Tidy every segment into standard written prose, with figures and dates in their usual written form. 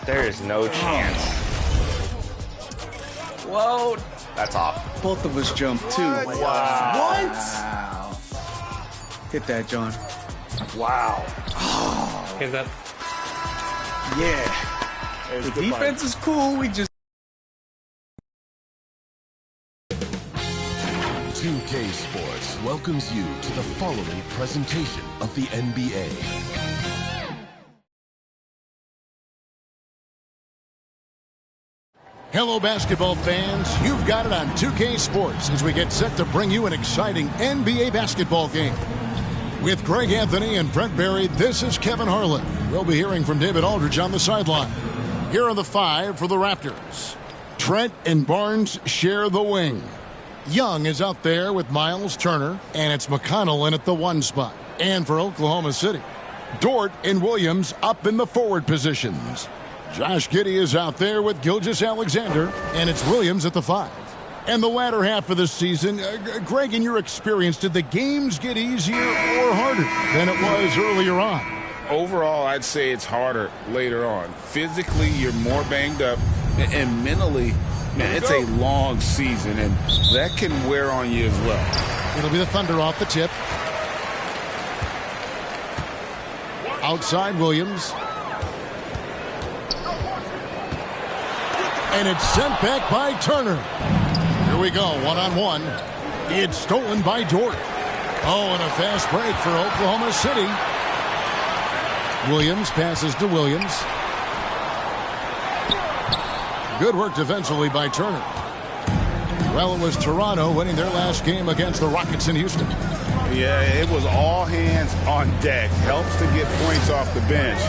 There is no chance. Whoa. That's off. Both of us jumped, too. Wow. Hit that, John. Wow. Hit that. Yeah. The defense is cool. We just... 2K Sports welcomes you to the following presentation of the NBA. Hello, basketball fans. You've got it on 2K Sports as we get set to bring you an exciting NBA basketball game. With Greg Anthony and Brent Barry, this is Kevin Harlan. We'll be hearing from David Aldridge on the sideline. Here are the five for the Raptors. Trent and Barnes share the wing. Young is out there with Miles Turner, and it's McConnell in at the one spot. And for Oklahoma City, Dort and Williams up in the forward positions. Josh Giddey is out there with Gilgeous-Alexander, and it's Williams at the 5. And the latter half of the season, Greg, in your experience, did the games get easier or harder than it was earlier on? Overall, I'd say it's harder later on. Physically, you're more banged up, and mentally, man, it's a long season, and that can wear on you as well. It'll be the Thunder off the tip. Outside Williams. And it's sent back by Turner. Here we go, one-on-one. It's stolen by Dort. Oh, and a fast break for Oklahoma City. Williams passes to Williams. Good work defensively by Turner. Well, it was Toronto winning their last game against the Rockets in Houston. Yeah, it was all hands on deck. Helps to get points off the bench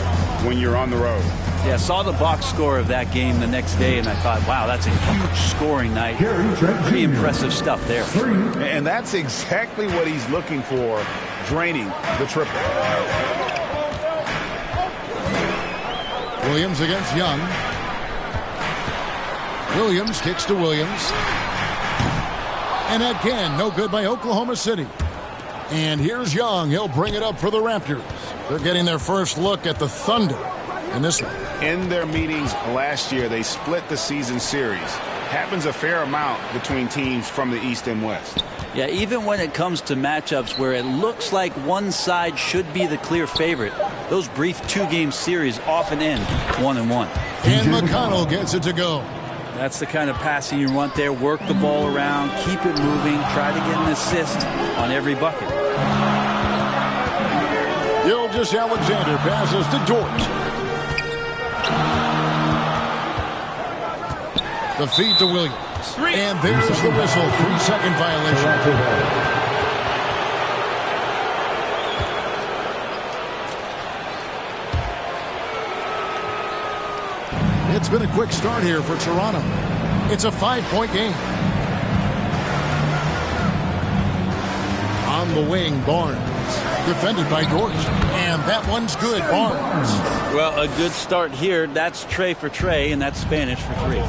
when you're on the road. Yeah, saw the box score of that game the next day, and I thought, wow, that's a huge scoring night. Pretty impressive stuff there. And that's exactly what he's looking for, draining the triple. Williams against Young. Williams kicks to Williams. And again, no good by Oklahoma City. And here's Young. He'll bring it up for the Raptors. They're getting their first look at the Thunder in this one. In their meetings last year, they split the season series. Happens a fair amount between teams from the East and West. Yeah, even when it comes to matchups where it looks like one side should be the clear favorite, those brief two-game series often end 1-1. And McConnell gets it to go. That's the kind of passing you want there. Work the ball around, keep it moving, try to get an assist on every bucket. Gilgeous-Alexander passes to Dort. The feed to Williams. And there's the whistle. 3-second violation. It's been a quick start here for Toronto. It's a 5-point game. On the wing, Barnes. Defended by Dort. And that one's good, Barnes. Well, a good start here. That's Trey for Trey, and that's Spanish for 3.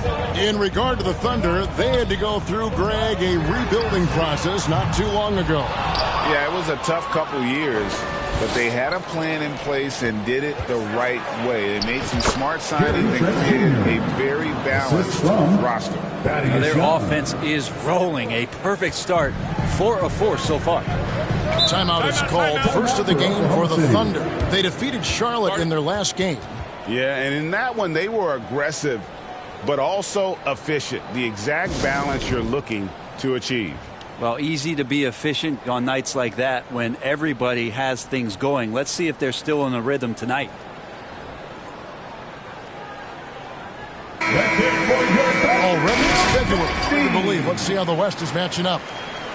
In regard to the Thunder, they had to go through, Greg, a rebuilding process not too long ago. Yeah, it was a tough couple years, but they had a plan in place and did it the right way. They made some smart signings and created a very balanced roster. Their offense is rolling. A perfect start. 4 of 4 so far. Timeout is called. First of the game for the Thunder. They defeated Charlotte in their last game. Yeah, and in that one, they were aggressive, but also efficient. The exact balance you're looking to achieve. Well, easy to be efficient on nights like that when everybody has things going. Let's see if they're still in the rhythm tonight. Already scheduled. Hard to believe. Let's see how the West is matching up.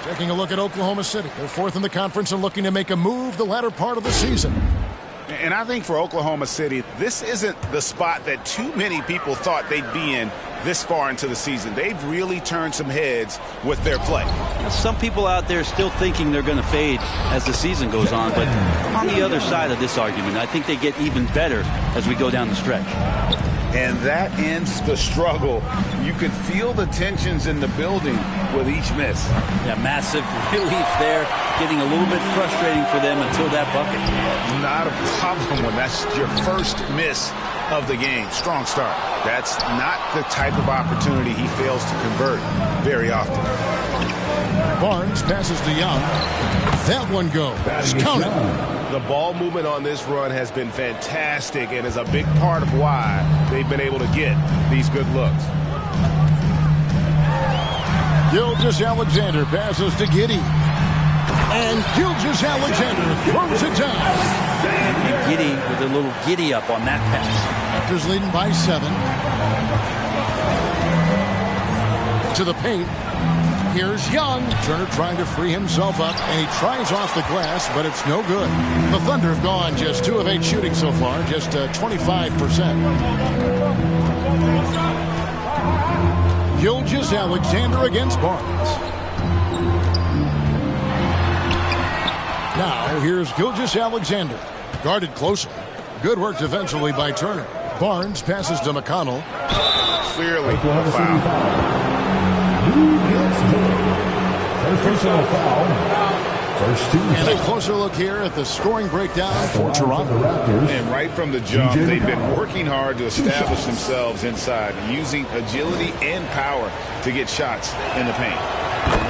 Taking a look at Oklahoma City. They're 4th in the conference and looking to make a move the latter part of the season. And I think for Oklahoma City, this isn't the spot that too many people thought they'd be in this far into the season. They've really turned some heads with their play. Some people out there still thinking they're going to fade as the season goes on, but I'm on the other side of this argument. I think they get even better as we go down the stretch. And that ends the struggle. You could feel the tensions in the building with each miss. Yeah, massive relief there. Getting a little bit frustrating for them until that bucket. Not a problem when that's your first miss of the game. Strong start. That's not the type of opportunity he fails to convert very often. Barnes passes to Young. That one goes. Counted. The ball movement on this run has been fantastic and is a big part of why they've been able to get these good looks. Gilgeous-Alexander passes to Giddey. And Gilgeous-Alexander throws it down. And Giddey with a little giddy up on that pass. Raptors leading by 7. To the paint. Here's Young. Turner trying to free himself up, and he tries off the glass, but it's no good. The Thunder have gone just 2 of 8 shooting so far, just 25%. Gilgeous-Alexander against Barnes. Now, here's Gilgeous-Alexander. Guarded closely. Good work defensively by Turner. Barnes passes to McConnell. Clearly a foul. And a closer look here at the scoring breakdown for Toronto. And right from the jump, they've been working hard to establish themselves inside, using agility and power to get shots in the paint.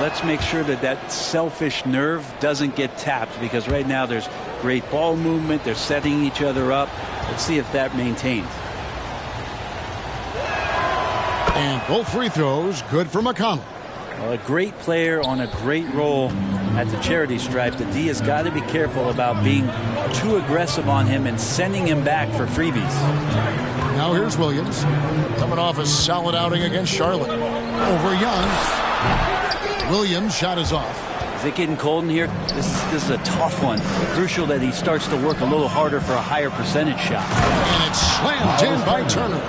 Let's make sure that that selfish nerve doesn't get tapped, because right now there's great ball movement. They're setting each other up. Let's see if that maintains. And both free throws good for McConnell. Well, a great player on a great role at the charity stripe. The D has got to be careful about being too aggressive on him and sending him back for freebies. Now here's Williams, coming off a solid outing against Charlotte. Over Young. Williams' shot is off. Is it getting cold in here? This is a tough one. Crucial that he starts to work a little harder for a higher percentage shot. And it's slammed in by Turner.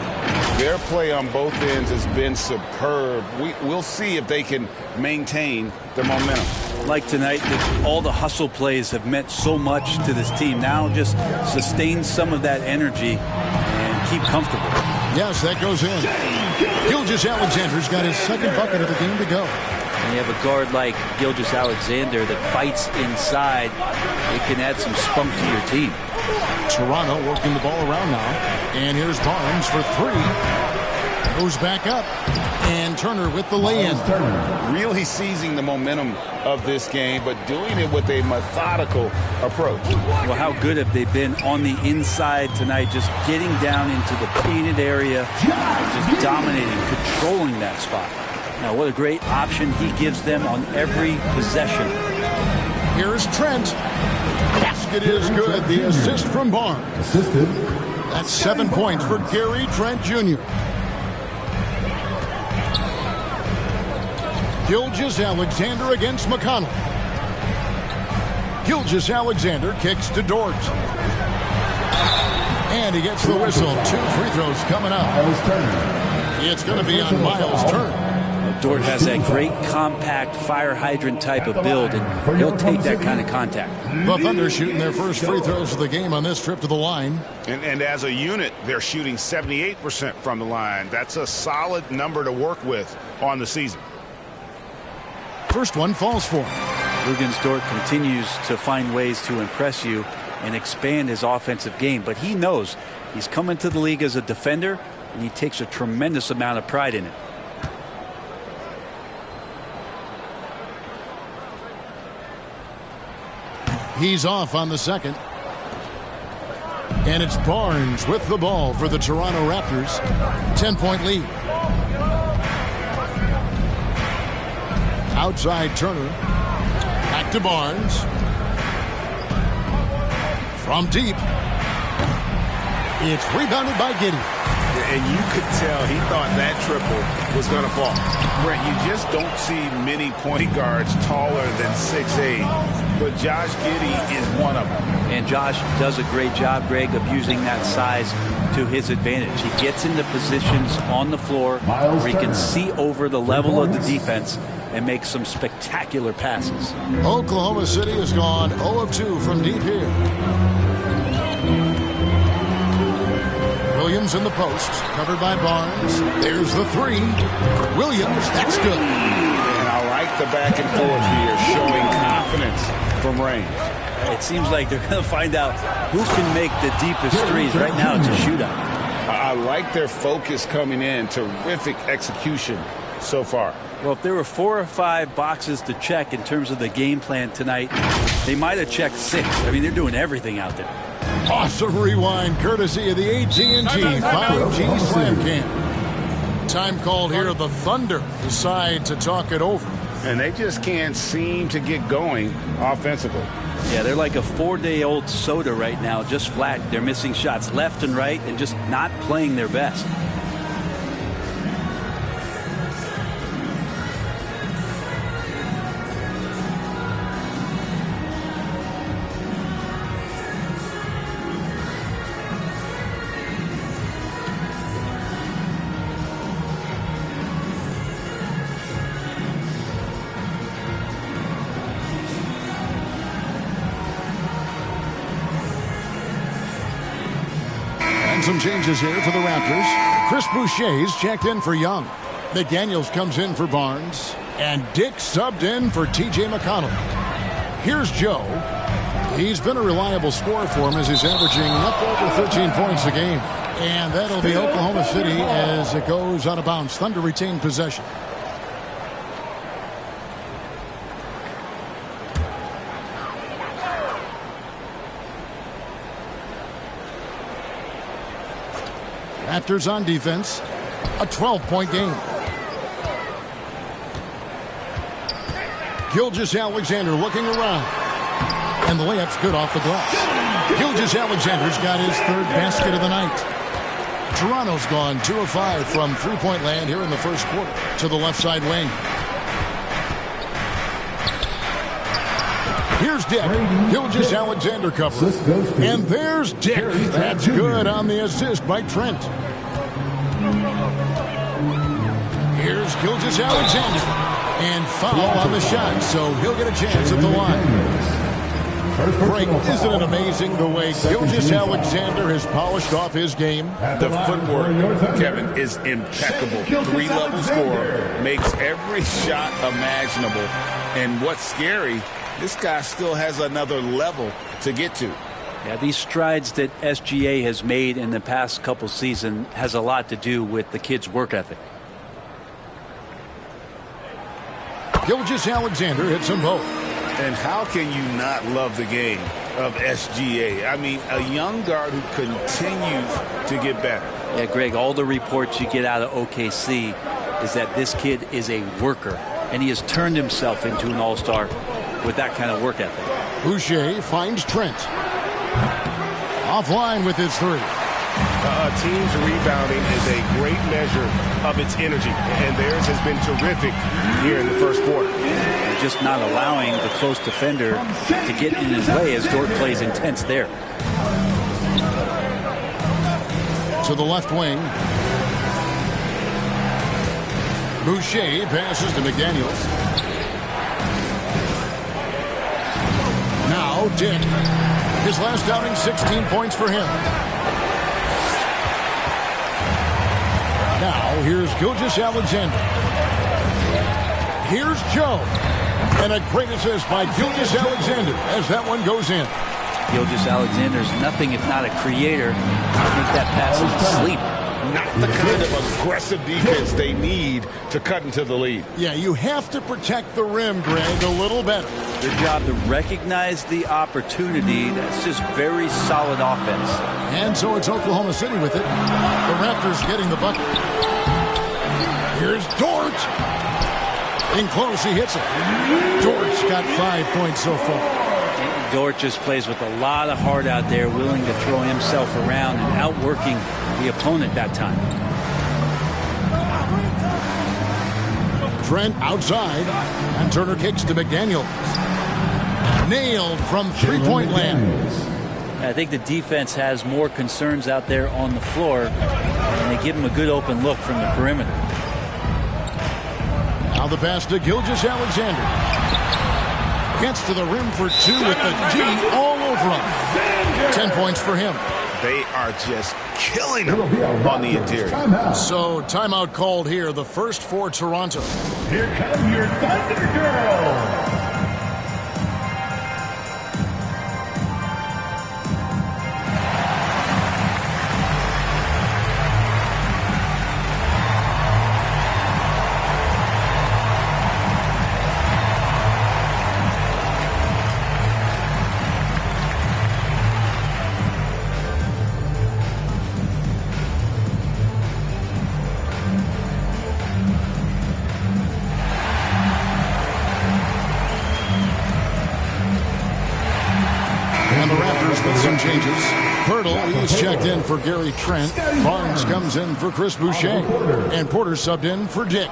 Their play on both ends has been superb. We'll see if they can maintain their momentum. Like tonight, all the hustle plays have meant so much to this team. Now just sustain some of that energy and keep comfortable. Yes, that goes in. Gilgeous-Alexander's got his second bucket of the game to go. When you have a guard like Gilgeous-Alexander that fights inside, it can add some spunk to your team. Toronto working the ball around now. And here's Barnes for 3. Goes back up. And Turner with the lay-in. Really seizing the momentum of this game, but doing it with a methodical approach. Well, how good have they been on the inside tonight, just getting down into the painted area, just dominating, controlling that spot. Now, what a great option he gives them on every possession. Here's Trent. Basket is good. The assist from Barnes. That's 7 points for Gary Trent Jr. Gilgeous-Alexander against McConnell. Gilgeous-Alexander kicks to Dort. And he gets the whistle. 2 free throws coming up. It's going to be on Miles Turner. Dort has that great compact fire hydrant type of build, and he'll take that kind of contact. The Thunder shooting their first free throws of the game on this trip to the line. And as a unit, they're shooting 78% from the line. That's a solid number to work with on the season. First one falls for him. Luguentz Dort continues to find ways to impress you and expand his offensive game, but he knows he's coming to the league as a defender, and he takes a tremendous amount of pride in it. He's off on the second. And it's Barnes with the ball for the Toronto Raptors. 10-point lead. Outside Turner. Back to Barnes. From deep. It's rebounded by Giddey. And you could tell he thought that triple was going to fall. Brent, you just don't see many point guards taller than 6'8", but Josh Giddey is one of them. And Josh does a great job, Greg, of using that size to his advantage. He gets into positions on the floor where he can see over the level of the defense and make some spectacular passes. Oklahoma City has gone 0 of 2 from deep here. Williams in the post, covered by Barnes. There's the 3. Williams, that's good. And I like the back and forth here, showing confidence from range. It seems like they're going to find out who can make the deepest threes. Right now, it's a shootout. I like their focus coming in. Terrific execution so far. Well, if there were 4 or 5 boxes to check in terms of the game plan tonight, they might have checked 6. I mean, they're doing everything out there. Awesome rewind courtesy of the AT&T 5G Slam Cam. Time called here. The Thunder decide to talk it over. And they just can't seem to get going offensively. Yeah, they're like a 4-day-old soda right now, just flat. They're missing shots left and right and just not playing their best. Some changes here for the Raptors. Chris Boucher's checked in for Young. McDaniels comes in for Barnes. And Dick subbed in for T.J. McConnell. Here's Joe. He's been a reliable scorer for him as he's averaging up over 13 points a game. And that'll be Oklahoma City as it goes out of bounds. Thunder retain possession. Raptors on defense. A 12-point game. Gilgeous-Alexander looking around. And the layup's good off the glass. Gilgeous-Alexander's got his 3rd basket of the night. Toronto's gone 2 of 5 from three-point land here in the first quarter. To the left side wing. Here's Dick. Gilgeous-Alexander covers. And there's Dick. That's good on the assist by Trent. Here's Gilgeous-Alexander. And foul on the shot, so he'll get a chance at the line. Frank, isn't it amazing the way Gilgeous-Alexander has polished off his game? The footwork, Kevin, is impeccable. 3-level scorer, makes every shot imaginable. And what's scary, this guy still has another level to get to. Yeah, these strides that SGA has made in the past couple seasons has a lot to do with the kid's work ethic. Gilgeous-Alexander hits them both. And how can you not love the game of SGA? I mean, a young guard who continues to get better. Yeah, Greg, all the reports you get out of OKC is that this kid is a worker, and he has turned himself into an all-star with that kind of work ethic. Boucher finds Trent. Offline with his 3. A team's rebounding is a great measure of its energy, and theirs has been terrific here in the first quarter. And just not allowing the close defender to get in his way as Dort plays intense there. To the left wing. Boucher passes to McDaniels. Now Dick. His last outing, 16 points for him. Now, here's Gilgeous-Alexander. Here's Joe. And a great assist by Gilgeous-Alexander as that one goes in. Gilgeous-Alexander's nothing if not a creator. I think that pass is asleep. Not the kind of aggressive defense they need to cut into the lead. Yeah, you have to protect the rim, Greg, a little better. Their job to recognize the opportunity. That's just very solid offense. And so it's Oklahoma City with it. The Raptors getting the bucket. Here's Dort. In close, he hits it. Dort's got 5 points so far. Dort just plays with a lot of heart out there, willing to throw himself around and outworking the opponent that time. Trent outside, and Turner kicks to McDaniels. Nailed from three-point land. I think the defense has more concerns out there on the floor, and they give him a good open look from the perimeter. Now the pass to Gilgeous-Alexander. Gets to the rim for 2 with the D all over him. 10 points for him. They are just killing him on the interior. So timeout called here, the first for Toronto. Here come your Thunder Girls. changes. Pirtle, he's checked in for Gary Trent. Barnes comes in for Chris Boucher. And Porter subbed in for Dick.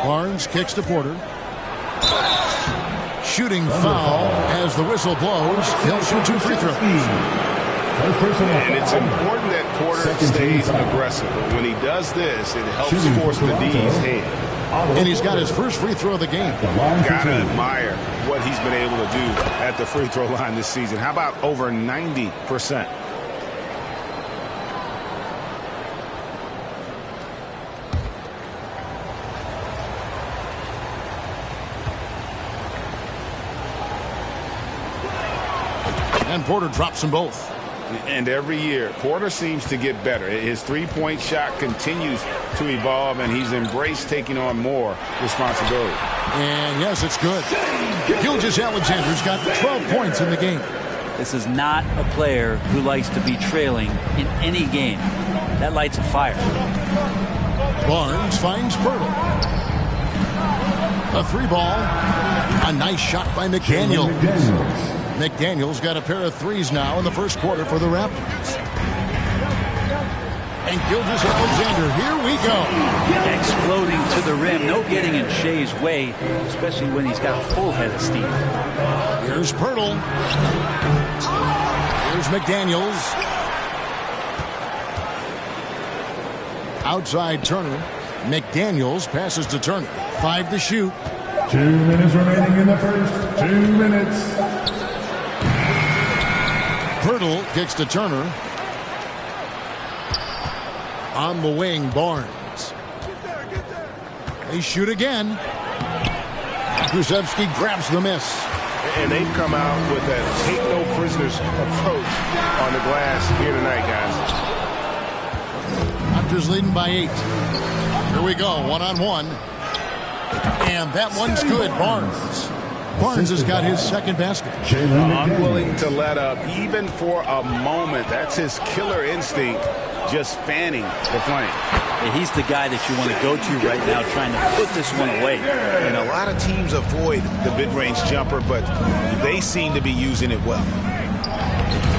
Barnes kicks to Porter. Shooting foul as the whistle blows. He'll shoot 2 free throws. And it's important that Porter stays aggressive. But when he does this, it helps force the D's hand. And he's got his first free throw of the game. Gotta admire what he's been able to do at the free throw line this season. How about over 90%? And Porter drops them both. And every year, Porter seems to get better. His three-point shot continues to evolve, and he's embraced taking on more responsibility. And yes, it's good. Gilgeous-Alexander's got 12 points in the game. This is not a player who likes to be trailing in any game. That lights a fire. Barnes finds Pirtle. A 3-ball. A nice shot by McDaniels. McDaniels got a pair of threes now in the first quarter for the Raptors. And Gilgeous-Alexander, here we go. Exploding to the rim. No getting in Shea's way, especially when he's got a full head of steam. Here's Pirtle. Here's McDaniels. Outside Turner. McDaniels passes to Turner. 5 to shoot. 2 minutes remaining in the first. 2 minutes. Pirtle kicks to Turner. On the wing, Barnes. They shoot again. Krzyzewski grabs the miss. And they've come out with that take-no-prisoners approach on the glass here tonight, guys. Raptors leading by 8. Here we go, one-on-one. And that one's good, Barnes. Barnes has got his second basket. Unwilling to let up even for a moment. That's his killer instinct, just fanning the flame. And he's the guy that you want to go to right now, trying to put this one away. And a lot of teams avoid the mid-range jumper, but they seem to be using it well.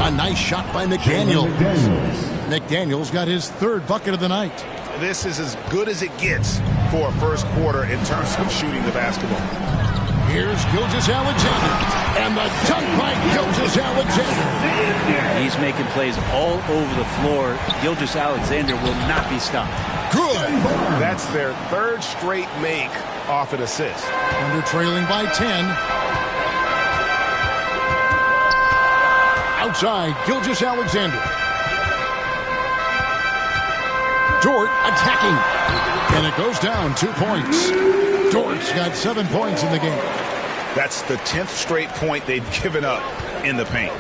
A nice shot by McDaniels. McDaniels got his third bucket of the night. This is as good as it gets for a first quarter in terms of shooting the basketball. Here's Gilgeous-Alexander. And the dunk by Gilgeous-Alexander. He's making plays all over the floor. Gilgeous-Alexander will not be stopped. Good. That's their third straight make off an assist. And they're trailing by 10. Outside, Gilgeous-Alexander. Dort attacking. And it goes down 2 points. Dort's got 7 points in the game. That's the 10th straight point they've given up in the paint.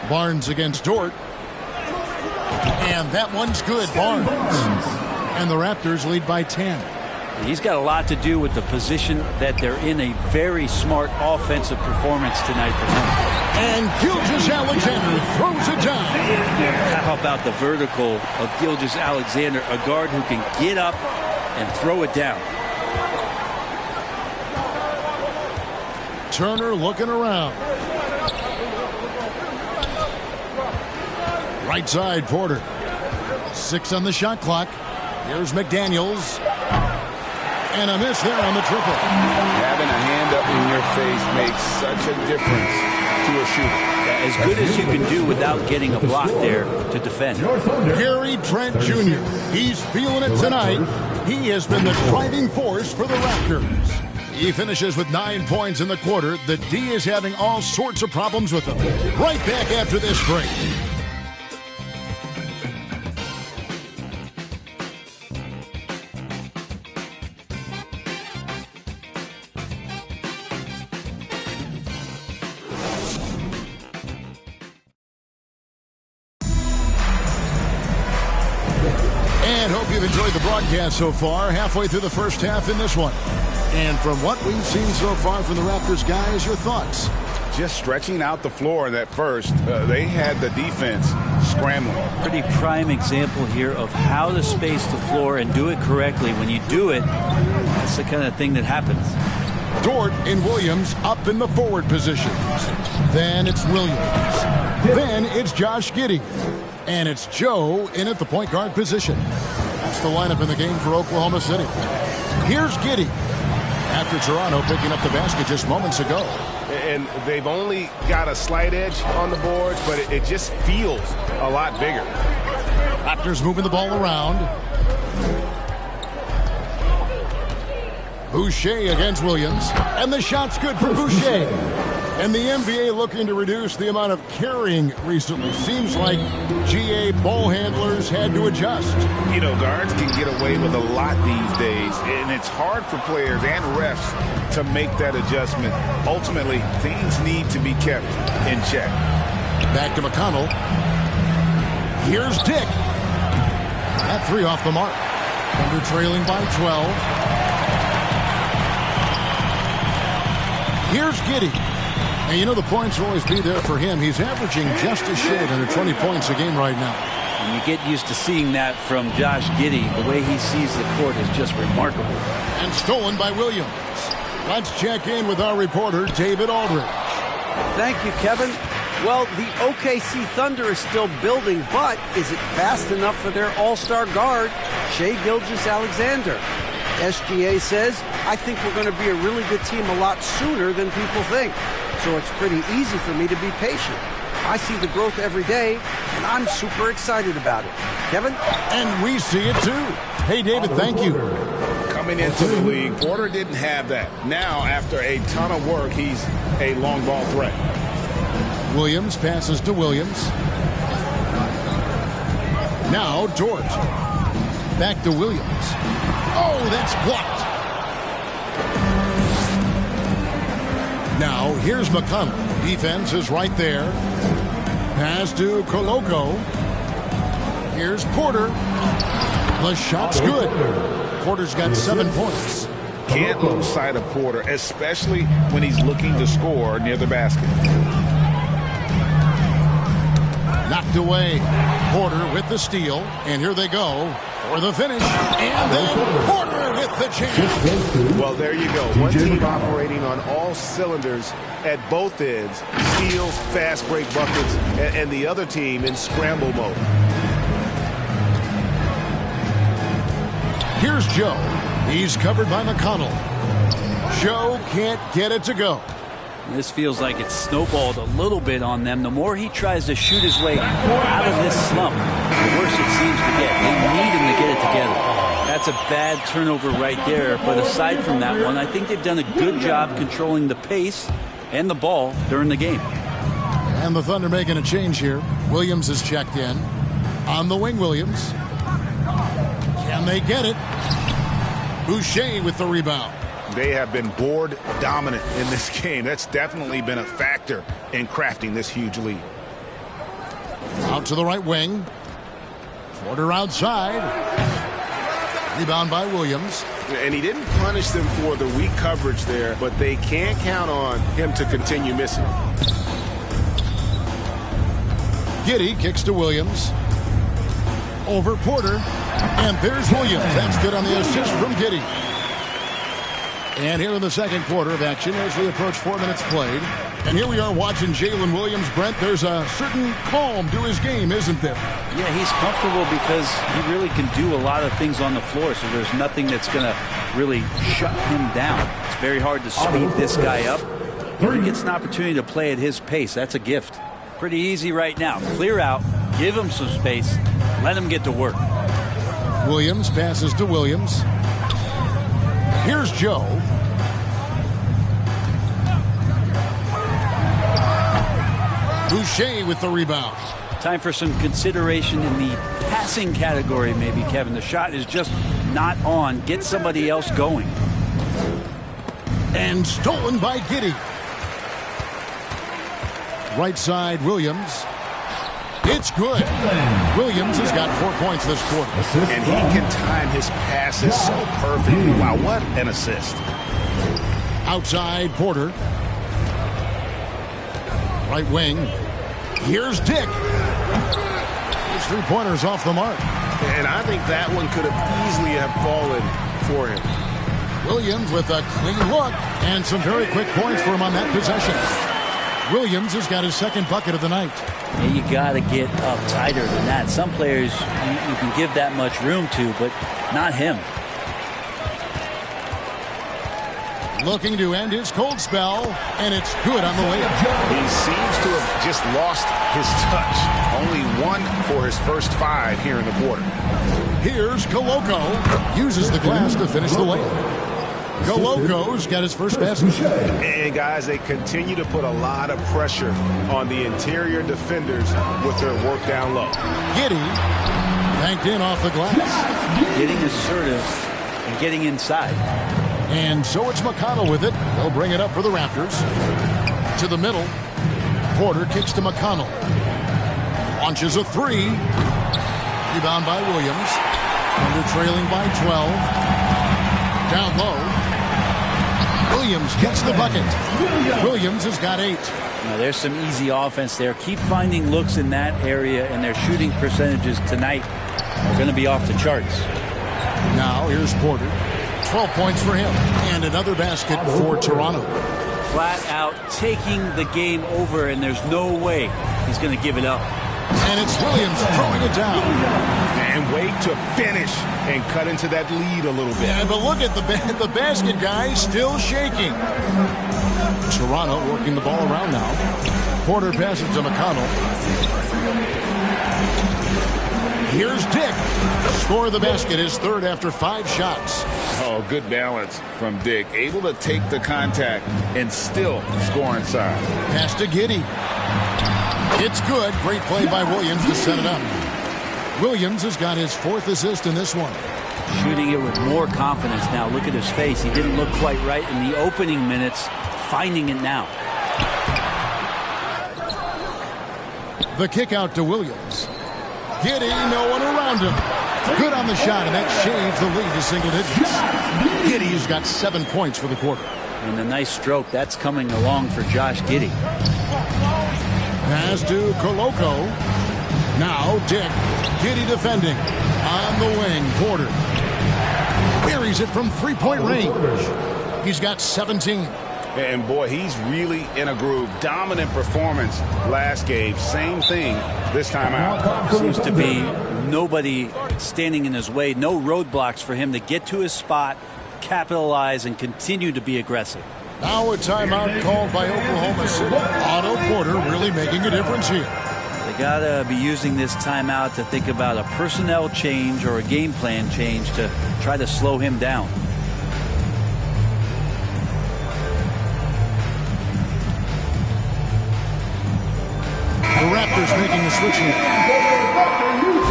Barnes against Dort. And that one's good, Barnes. And the Raptors lead by 10. He's got a lot to do with the position that they're in. A very smart offensive performance tonight for him. And Gilgeous-Alexander throws it down. How about the vertical of Gilgeous-Alexander, a guard who can get up and throw it down. Turner looking around. Right side, Porter. 6 on the shot clock. Here's McDaniels. And a miss there on the triple. Having a hand up in your face makes such a difference to a shooter. As good as you can do without getting a block there to defend. Gary Trent Jr. He's feeling it tonight. He has been the driving force for the Raptors. He finishes with 9 points in the quarter. The D is having all sorts of problems with him. Right back after this break. And hope you've enjoyed the broadcast so far. Halfway through the first half in this one. And from what we've seen so far from the Raptors, guys, your thoughts? Just stretching out the floor in that first. They had the defense scrambling. Pretty prime example here of how to space the floor and do it correctly. When you do it, that's the kind of thing that happens. Dort and Williams up in the forward positions. Then it's Williams. Then it's Josh Giddey. And it's Joe in at the point guard position. That's the lineup in the game for Oklahoma City. Here's Giddey after Toronto picking up the basket just moments ago. And they've only got a slight edge on the boards, but it just feels a lot bigger. Raptors moving the ball around. Boucher against Williams. And the shot's good for Boucher. And the NBA looking to reduce the amount of carrying recently. Seems like GA ball handlers had to adjust. You know, guards can get away with a lot these days, and it's hard for players and refs to make that adjustment. Ultimately, things need to be kept in check. Back to McConnell. Here's Dick. That three off the mark. Thunder trailing by 12. Here's Giddey. And you know the points will always be there for him. He's averaging just a shade under 20 points a game right now. And you get used to seeing that from Josh Giddey. The way he sees the court is just remarkable. And stolen by Williams. Let's check in with our reporter, David Aldridge. Thank you, Kevin. Well, the OKC Thunder is still building, but is it fast enough for their all-star guard, Shai Gilgeous-Alexander? SGA says, I think we're going to be a really good team a lot sooner than people think. So it's pretty easy for me to be patient. I see the growth every day, and I'm super excited about it. Kevin? And we see it too. Hey, David, thank you. Coming into the league, Porter didn't have that. Now, after a ton of work, he's a long ball threat. Williams passes to Williams. Now Dort. Back to Williams. Oh, that's blocked. Now here's McConnell. Defense is right there. Pass to Koloko. Here's Porter. The shot's good. Porter's got 7 points. Can't lose sight of Porter, especially when he's looking to score near the basket. Knocked away. Porter with the steal. And here they go for the finish. And then Porter with the chance. Well, there you go. One team operating on all cylinders at both ends. Steals, fast break buckets, and the other team in scramble mode. Here's Joe. He's covered by McConnell. Joe can't get it to go. This feels like it's snowballed a little bit on them. The more he tries to shoot his way out of this slump, the worse it seems to get. They need him to get it together. That's a bad turnover right there. But aside from that one, I think they've done a good job controlling the pace and the ball during the game. And the Thunder making a change here. Williams is checked in. On the wing, Williams. Can they get it? Boucher with the rebound. They have been board dominant in this game. That's definitely been a factor in crafting this huge lead. Out to the right wing. Porter outside. Rebound by Williams. And he didn't punish them for the weak coverage there, but they can't count on him to continue missing. Giddey kicks to Williams. Over Porter. And there's Williams. That's good on the assist from Giddey. And here in the second quarter of action as we approach 4 minutes played. And here we are watching Jalen Williams. Brent, there's a certain calm to his game, isn't there? Yeah, he's comfortable because he really can do a lot of things on the floor, so there's nothing that's going to really shut him down. It's very hard to speed this guy up. He gets an opportunity to play at his pace. That's a gift. Pretty easy right now. Clear out, give him some space, let him get to work. Williams passes to Williams. Here's Joe. Boucher with the rebound. Time for some consideration in the passing category, maybe, Kevin. The shot is just not on. Get somebody else going. And stolen by Giddey. Right side, Williams. It's good. Williams has got 4 points this quarter. And he can time his passes so perfectly. Wow, what an assist. Outside, Porter. Right wing. Here's Dick. His three-pointer's off the mark. And I think that one could have easily have fallen for him. Williams with a clean look and some very quick points for him on that possession. Williams has got his second bucket of the night. Yeah, you got to get up tighter than that. Some players you can give that much room to, but not him. Looking to end his cold spell, and it's good on the layup. He seems to have just lost his touch. Only 1 for his first 5 here in the quarter. Here's Koloko. Uses the glass to finish the layup. Koloko's got his first basket. And guys, they continue to put a lot of pressure on the interior defenders with their work down low. Giddey banked in off the glass. Getting assertive and getting inside. And so it's McConnell with it. They'll bring it up for the Raptors. To the middle. Porter kicks to McConnell. Launches a 3. Rebound by Williams. Under trailing by 12. Down low. Williams gets the bucket. Williams has got 8. Now, there's some easy offense there. Keep finding looks in that area, and their shooting percentages tonight are going to be off the charts. Now here's Porter. 12 points for him. And another basket for Toronto. Flat out taking the game over, and there's no way he's going to give it up. And it's Williams throwing it down. And wait to finish and cut into that lead a little bit. Yeah, but look at the basket guy still shaking. Toronto working the ball around now. Porter passes to McConnell. Here's Dick. Score the basket, his third after 5 shots. Oh, good balance from Dick. Able to take the contact and still score inside. Pass to Giddey. It's good. Great play by Williams to set it up. Williams has got his 4th assist in this one. Shooting it with more confidence now. Look at his face. He didn't look quite right in the opening minutes. Finding it now. The kick out to Williams. Giddey, no one around him. Good on the shot, and that shaves the lead to single digits. Giddey's got 7 points for the quarter. And a nice stroke. That's coming along for Josh Giddey. Pass to Koloko. Now Dick. Giddey defending. On the wing, Porter. Buries it from 3-point range. He's got 17. And boy, he's really in a groove. Dominant performance last game. Same thing this time out. Seems to be nobody standing in his way. No roadblocks for him to get to his spot, capitalize, and continue to be aggressive. Now a timeout called by Oklahoma City. Otto Porter really making a difference here. They got to be using this timeout to think about a personnel change or a game plan change to try to slow him down. The Raptors making a switch here.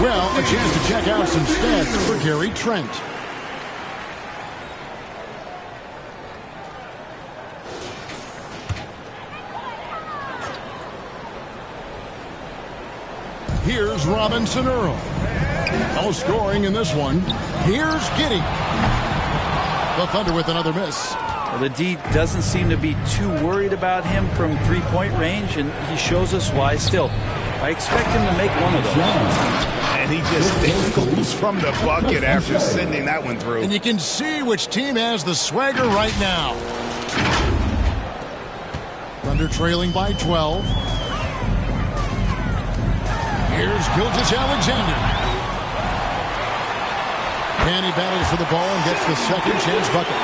Well, a chance to check out some stats for Gary Trent. Here's Robinson Earl. No scoring in this one. Here's Giddey. The Thunder with another miss. Well, the D doesn't seem to be too worried about him from 3-point range, and he shows us why still. I expect him to make one of those. And he just goes from the bucket after sending that one through. And you can see which team has the swagger right now. Thunder trailing by 12. Here's Gilgeous-Alexander. And he battles for the ball and gets the second chance bucket.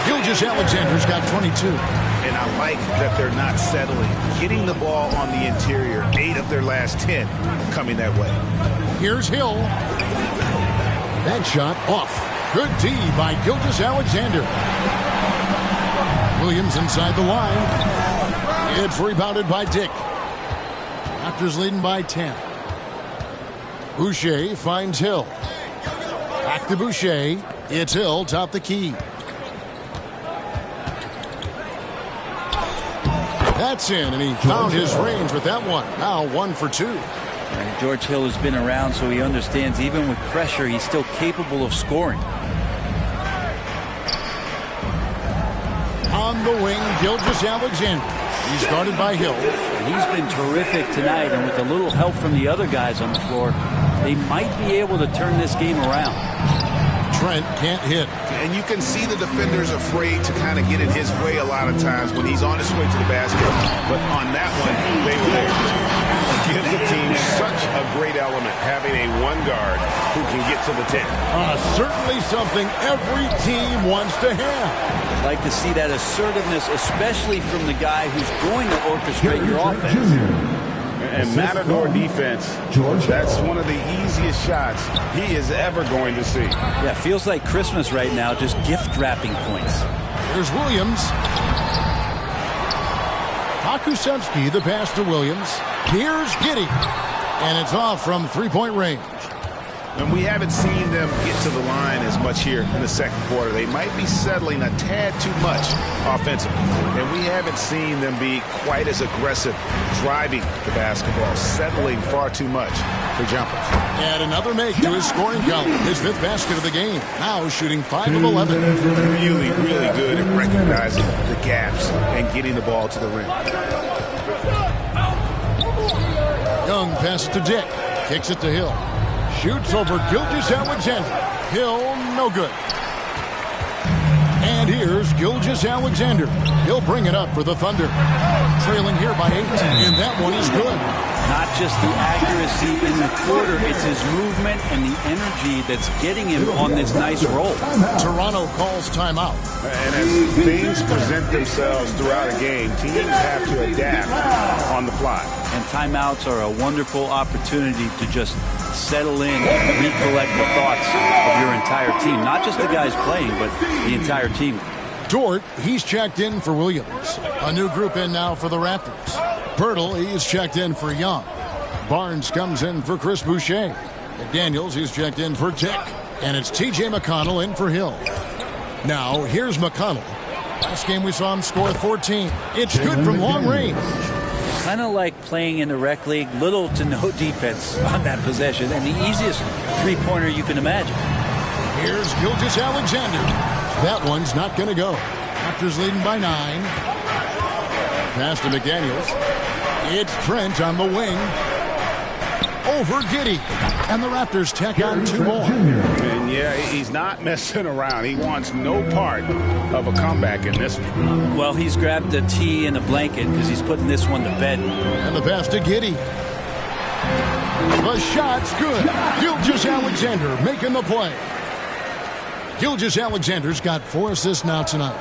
Gilgeous-Alexander's got 22. And I like that they're not settling. Getting the ball on the interior, 8 of their last 10 coming that way. Here's Hill. That shot off. Good D by Gilgeous-Alexander. Williams inside the line. It's rebounded by Dick. Raptors leading by 10. Boucher finds Hill. Back to Boucher. It's Hill, top the key. That's in, and he found his range with that one. Now 1 for 2. And George Hill has been around, so he understands even with pressure, he's still capable of scoring. On the wing, Gilgeous-Alexander. He's guarded by Hill. He's been terrific tonight, and with a little help from the other guys on the floor, they might be able to turn this game around. Trent can't hit. And you can see the defenders afraid to kind of get in his way a lot of times when he's on his way to the basket. But on that one, they were there. It gives the team such a great element having a one guard who can get to the 10. Certainly something every team wants to have. I'd like to see that assertiveness, especially from the guy who's going to orchestrate your offense. And Matador defense, that's one of the easiest shots he is ever going to see. Yeah, feels like Christmas right now, just gift wrapping points. Here's Williams. Hakusevsky, the pass to Williams. Here's Giddey. And it's off from three-point range. And we haven't seen them get to the line as much here in the second quarter. They might be settling a tad too much offensively. And we haven't seen them be quite as aggressive driving the basketball, settling far too much for jumpers. And another make to his scoring column. His 5th basket of the game. Now shooting 5 of 11. Really, really good at recognizing the gaps and getting the ball to the rim. Young passes to Dick. Kicks it to Hill. Shoots over Gilgeous-Alexander. Hill, no good. And here's Gilgeous-Alexander. He'll bring it up for the Thunder. Trailing here by 8, and that one is good. Not just the accuracy in the quarter, it's his movement and the energy that's getting him on this nice roll. Toronto calls timeout. And as things present themselves throughout a game, teams have to adapt on the fly. And timeouts are a wonderful opportunity to just settle in and recollect the thoughts of your entire team. Not just the guys playing, but the entire team. Dort, he's checked in for Williams. A new group in now for the Raptors. Pirtle, he's checked in for Young. Barnes comes in for Chris Boucher. McDaniels, he's checked in for Dick. And it's T.J. McConnell in for Hill. Now, here's McConnell. Last game we saw him score 14. It's good from long range. Kind of like playing in the rec league, little to no defense on that possession, and the easiest three-pointer you can imagine. Here's Gilgeous-Alexander. That one's not going to go. Raptors leading by 9. Pass to McDaniels. It's Trent on the wing. Over Giddey. And the Raptors tack on 2 more. And yeah, he's not messing around. He wants no part of a comeback in this one. Well, he's grabbed a tee and a blanket because he's putting this one to bed. And the pass to Giddey. The shot's good. Gilgeous-Alexander making the play. Gilgeous-Alexander's got 4 assists now tonight.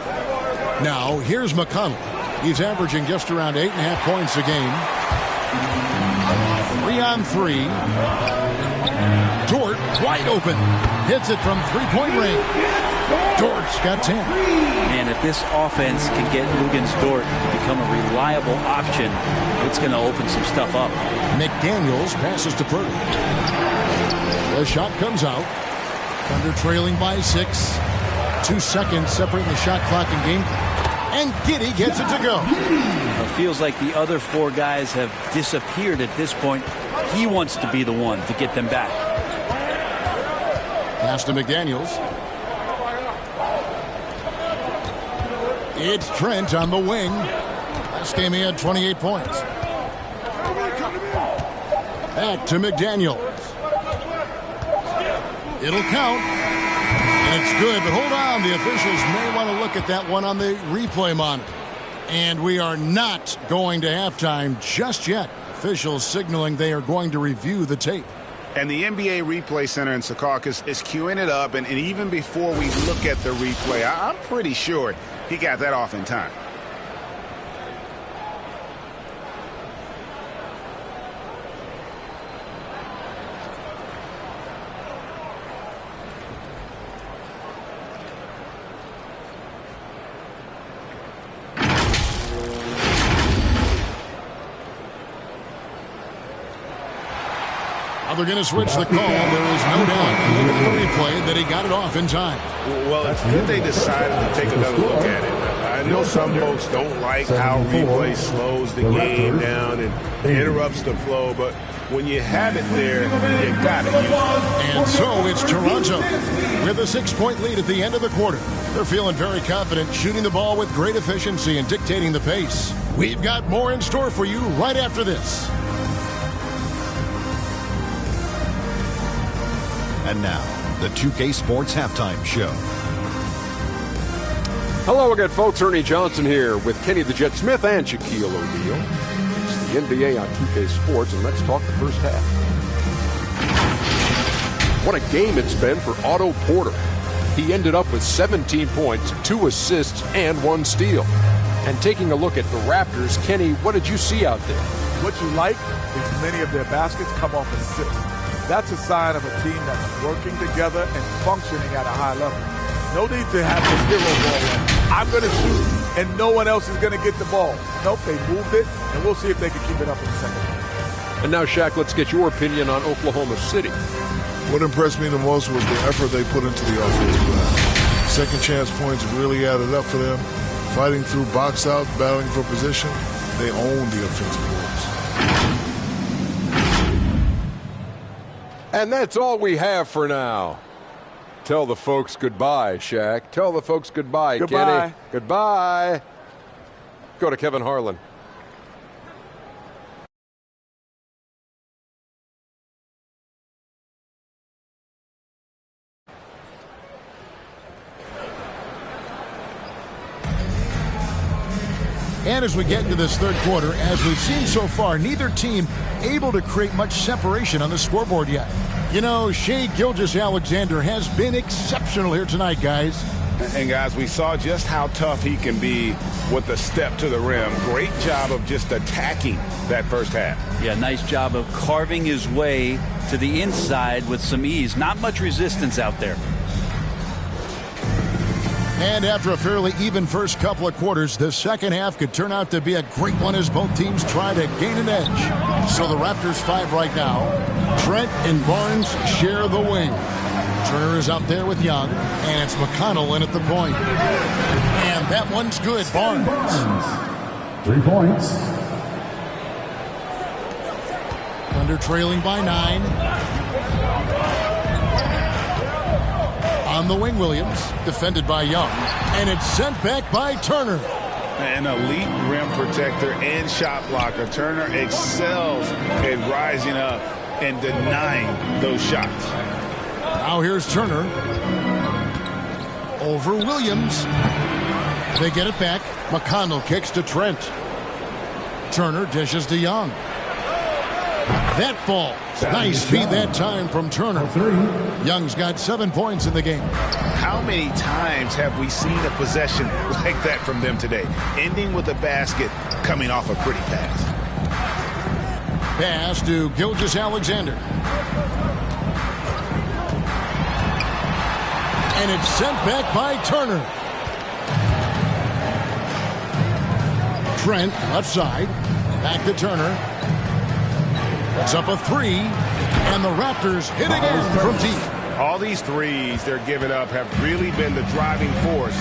Now, here's McConnell. He's averaging just around 8.5 points a game. 3 on 3. Dort wide open. Hits it from three-point range. Dort's got 10. Man, if this offense can get Luguentz Dort to become a reliable option, it's going to open some stuff up. McDaniels passes to Pirtle. The shot comes out. Thunder trailing by 6. 2 seconds separating the shot clock and game clock. And Giddey gets it to go. It feels like the other 4 guys have disappeared at this point. He wants to be the one to get them back. Pass to McDaniels. It's Trent on the wing. Last game he had 28 points. Back to McDaniels. It'll count. And it's good, but hold on. The officials may want to look at that one on the replay monitor. And we are not going to halftime just yet. Officials signaling they are going to review the tape. And the NBA Replay Center in Secaucus is queuing it up. And even before we look at the replay, I'm pretty sure he got that off in time. They're going to switch the call. There is no doubt, looking at the replay, that he got it off in time. Well, it's good they decided to take another look at it. I know some folks don't like how replay slows the game down and interrupts the flow, but when you have it there, you got to use it. And so it's Toronto with a 6-point lead at the end of the quarter. They're feeling very confident, shooting the ball with great efficiency and dictating the pace. We've got more in store for you right after this. And now, the 2K Sports Halftime Show. Hello again, folks. Ernie Johnson here with Kenny the Jet Smith and Shaquille O'Neal. It's the NBA on 2K Sports, and let's talk the first half. What a game it's been for Otto Porter. He ended up with 17 points, 2 assists, and 1 steal. And taking a look at the Raptors, Kenny, what did you see out there? What you like is many of their baskets come off assists. That's a sign of a team that's working together and functioning at a high level. No need to have this hero ball. I'm going to shoot, and no one else is going to get the ball. Nope, they moved it, and we'll see if they can keep it up in the second half. And now, Shaq, let's get your opinion on Oklahoma City. What impressed me the most was the effort they put into the offensive glass. Second chance points really added up for them. Fighting through box out, battling for position, they own the offensive boards. And that's all we have for now. Tell the folks goodbye, Shaq. Tell the folks goodbye, Kenny. Goodbye. Go to Kevin Harlan. And as we get into this third quarter, as we've seen so far, neither team able to create much separation on the scoreboard yet. You know, Shai Gilgeous-Alexander has been exceptional here tonight, guys. And, guys, we saw just how tough he can be with the step to the rim. Great job of just attacking that first half. Yeah, nice job of carving his way to the inside with some ease. Not much resistance out there. And after a fairly even first couple of quarters, the second half could turn out to be a great one as both teams try to gain an edge. So the Raptors 5 right now. Trent and Barnes share the wing. Turner is out there with Young, and it's McConnell in at the point. And that one's good. Barnes. 3 points. Under trailing by 9. On the wing, Williams, defended by Young, and it's sent back by Turner. An elite rim protector and shot blocker. Turner excels at rising up and denying those shots. Now here's Turner. Over Williams. They get it back. McConnell kicks to Trent. Turner dishes to Young. That falls. Nice feed that time from Turner. Young's got 7 points in the game. How many times have we seen a possession like that from them today? Ending with a basket, coming off a pretty pass. Pass to Gilgeous-Alexander. And it's sent back by Turner. Trent, left side. Back to Turner. It's up a 3, and the Raptors hit again from deep. All these threes they're giving up have really been the driving force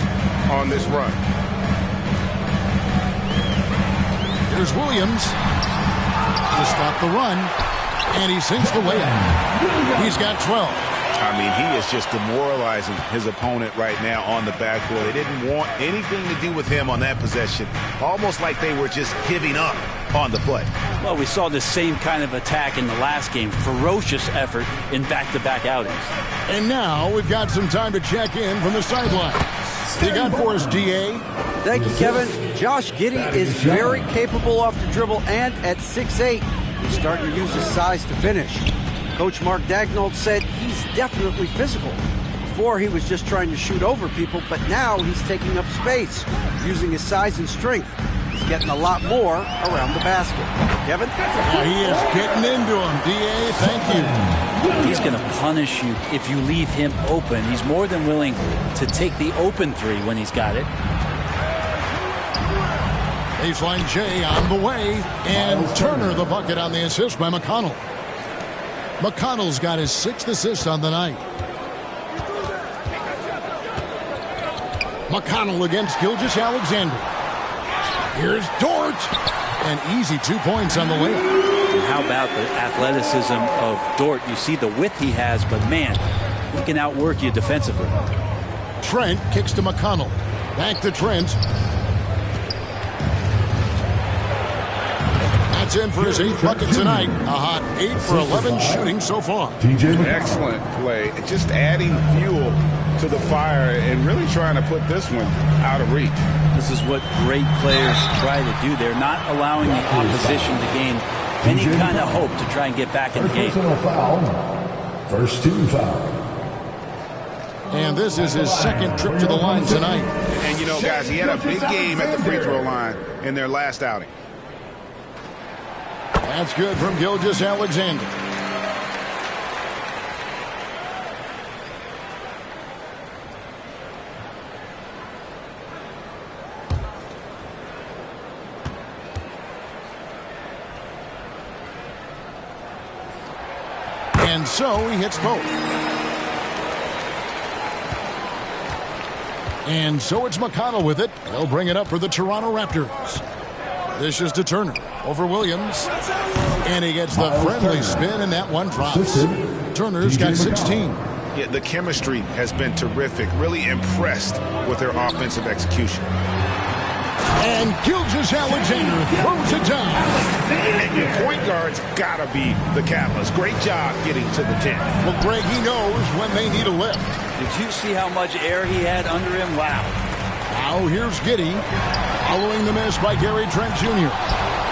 on this run. Here's Williams to stop the run, and he sinks the layup. He's got 12. I mean, he is just demoralizing his opponent right now on the backboard. They didn't want anything to do with him on that possession. Almost like they were just giving up on the play. Well, we saw the same kind of attack in the last game. Ferocious effort in back-to-back outings. And now we've got some time to check in from the sideline. You got for us, DA? Thank you, Kevin. Josh Giddey is very capable off the dribble, and at 6'8", he's starting to use his size to finish. Coach Mark Daigneault said he's definitely physical. Before, he was just trying to shoot over people, but now he's taking up space, using his size and strength. He's getting a lot more around the basket. Kevin? He is getting into him, D.A. Thank you. He's going to punish you if you leave him open. He's more than willing to take the open 3 when he's got it. Baseline J on the way, and Turner the bucket on the assist by McConnell. McConnell's got his 6th assist on the night. McConnell against Gilgeous-Alexander. Here's Dort. An easy 2 points on the way. And how about the athleticism of Dort? You see the width he has, but man, he can outwork you defensively. Trent kicks to McConnell. Back to Trent. That's in for his 8th bucket tonight. A hot 8 for 11 shooting so far. Excellent play. Just adding fuel to the fire and really trying to put this one out of reach. This is what great players try to do. They're not allowing the opposition to gain any kind of hope to try and get back in the game. First team foul. And this is his 2nd trip to the line tonight. And, you know, guys, he had a big game at the free throw line in their last outing. That's good from Gilgeous-Alexander. And so he hits both. And so it's McConnell with it. They'll bring it up for the Toronto Raptors. This is to Turner over Williams. And he gets the friendly spin, and that one drops. Turner's got 16. Yeah, the chemistry has been terrific. Really impressed with their offensive execution. And Gilgeous-Alexander throws it down. And your point guard's got to be the Kappas. Great job getting to the 10. Well, Greg, he knows when they need a lift. Did you see how much air he had under him? Wow. Now here's Giddey, following the miss by Gary Trent Jr.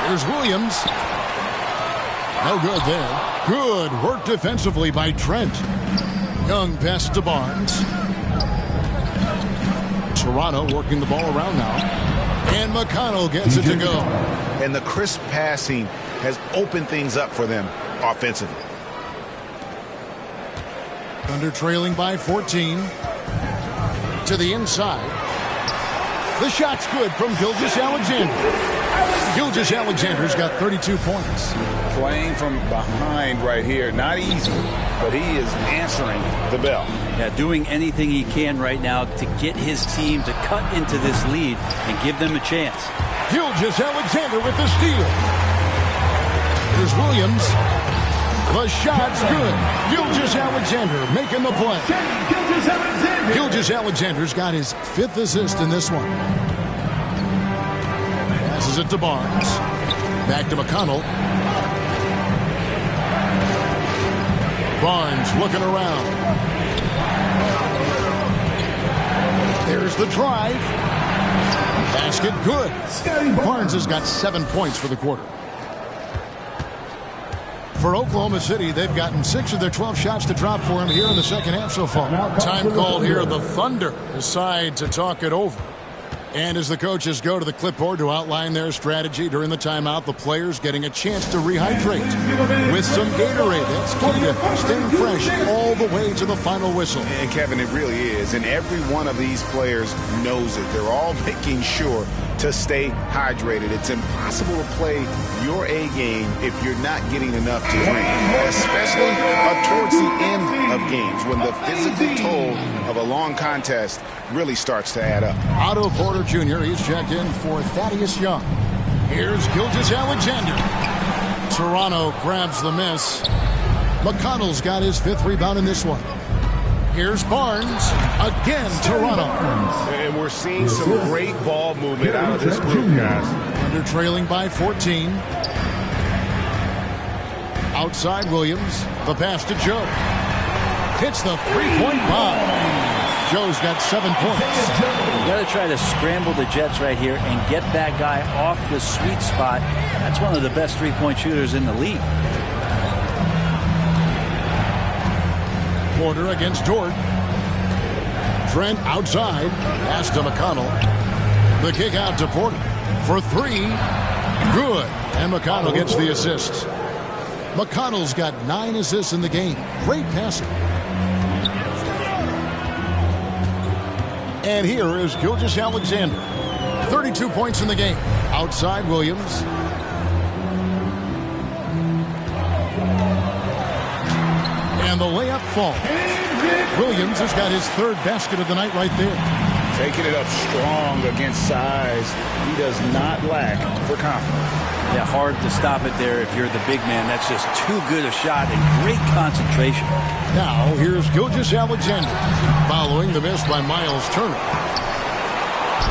Here's Williams. No good there. Good work defensively by Trent. Young pass to Barnes. Toronto working the ball around now. And McConnell gets it to go. And the crisp passing has opened things up for them offensively. Thunder trailing by 14. To the inside. The shot's good from Gilgeous-Alexander. Gilgeous-Alexander's got 32 points. Playing from behind right here. Not easy, but he is answering the bell. Yeah, doing anything he can right now to get his team to cut into this lead and give them a chance. Gilgeous-Alexander with the steal. Here's Williams. The shot's good. Gilgeous-Alexander making the play. Gilgeous-Alexander's got his 5th assist in this one. Passes it to Barnes. Back to McConnell. Barnes looking around. There's the drive. Basket good. Barnes has got 7 points for the quarter. For Oklahoma City, they've gotten 6 of their 12 shots to drop for him here in the second half so far. Time called here. The Thunder decide to talk it over. And as the coaches go to the clipboard to outline their strategy during the timeout, the players getting a chance to rehydrate with some Gatorade. That's key to staying fresh all the way to the final whistle. And Kevin, it really is. And every one of these players knows it. They're all making sure to stay hydrated. It's impossible to play your A game if you're not getting enough to drink, especially towards the end of games when the physical toll of a long contest really starts to add up. Otto Porter Jr., he's checked in for Thaddeus Young. Here's Gilgeous-Alexander. Toronto grabs the miss. McConnell's got his 5th rebound in this one. Here's Barnes. Again, Toronto. And we're seeing some great ball movement out of this group, guys. Under trailing by 14. Outside Williams. The pass to Joe. Hits the three-point bomb. Joe's got 7 points. You got to try to scramble the Jets right here and get that guy off the sweet spot. That's one of the best three-point shooters in the league. Porter against Dort. Trent outside. Pass to McConnell. The kick out to Porter. For 3. Good. And McConnell gets the assist. McConnell's got 9 assists in the game. Great passing. And here is Gilgeous-Alexander. 32 points in the game. Outside Williams. And the layup falls. Williams has got his 3rd basket of the night right there. Taking it up strong against size. He does not lack for confidence. Yeah, hard to stop it there if you're the big man. That's just too good a shot and great concentration. Now, here's Gilgeous-Alexander following the miss by Miles Turner.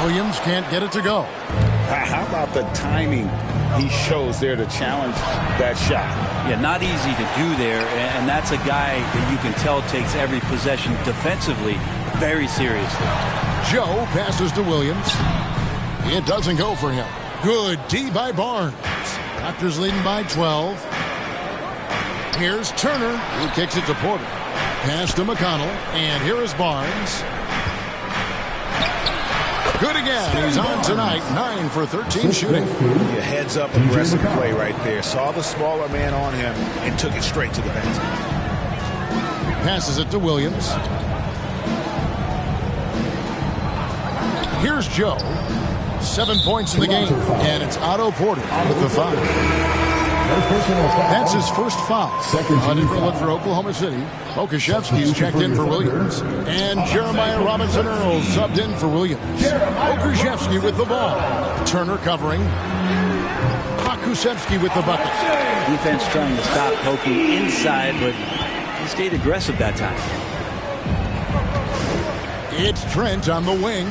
Williams can't get it to go. How about the timing he shows there to challenge that shot. Yeah, not easy to do there, and that's a guy that you can tell takes every possession defensively very seriously. Joe passes to Williams. It doesn't go for him. Good D by Barnes. Raptors leading by 12. Here's Turner. He kicks it to Porter. Pass to McConnell. And here is Barnes. Good again. He's on tonight. 9 for 13 shooting. Your heads up aggressive play right there. Saw the smaller man on him and took it straight to the basket. Passes it to Williams. Here's Joe. 7 points in the game. And it's Otto Porter with the foul. That's his first foul. A different look for Oklahoma City. Okashevsky's checked in for Williams. And Jeremiah Robinson-Earl subbed in for Williams. Okashevsky with the ball. Turner covering. Pokusevsky with the bucket. Defense trying to stop Poku inside, but he stayed aggressive that time. It's Trent on the wing.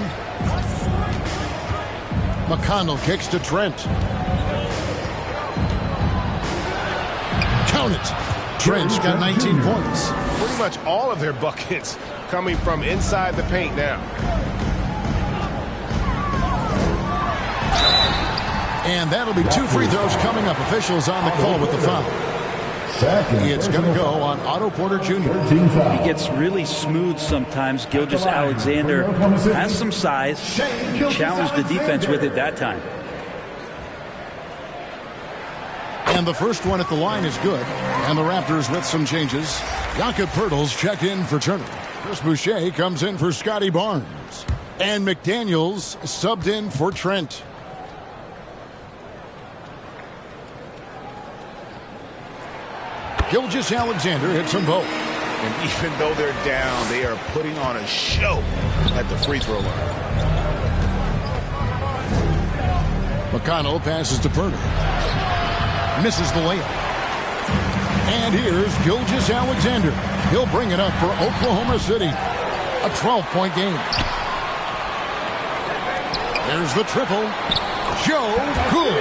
McConnell kicks to Trent. Count it. Trent's got 19 points. Pretty much all of their buckets coming from inside the paint now. And that'll be 2 free throws coming up. Officials on the call with the foul. It's going to go on Otto Porter Jr. He gets really smooth sometimes. Gilgeous-Alexander has some size. Challenged the defense with it that time. And the first one at the line is good. And the Raptors with some changes. Jakob Poeltl's checked in for Turner. Chris Boucher comes in for Scotty Barnes. And McDaniels subbed in for Trent. Gilgeous-Alexander hits them both. And even though they're down, they are putting on a show at the free throw line. McConnell passes to Porter. Misses the layup. And here's Gilgeous-Alexander. He'll bring it up for Oklahoma City. A 12-point game. There's the triple. Joe, good.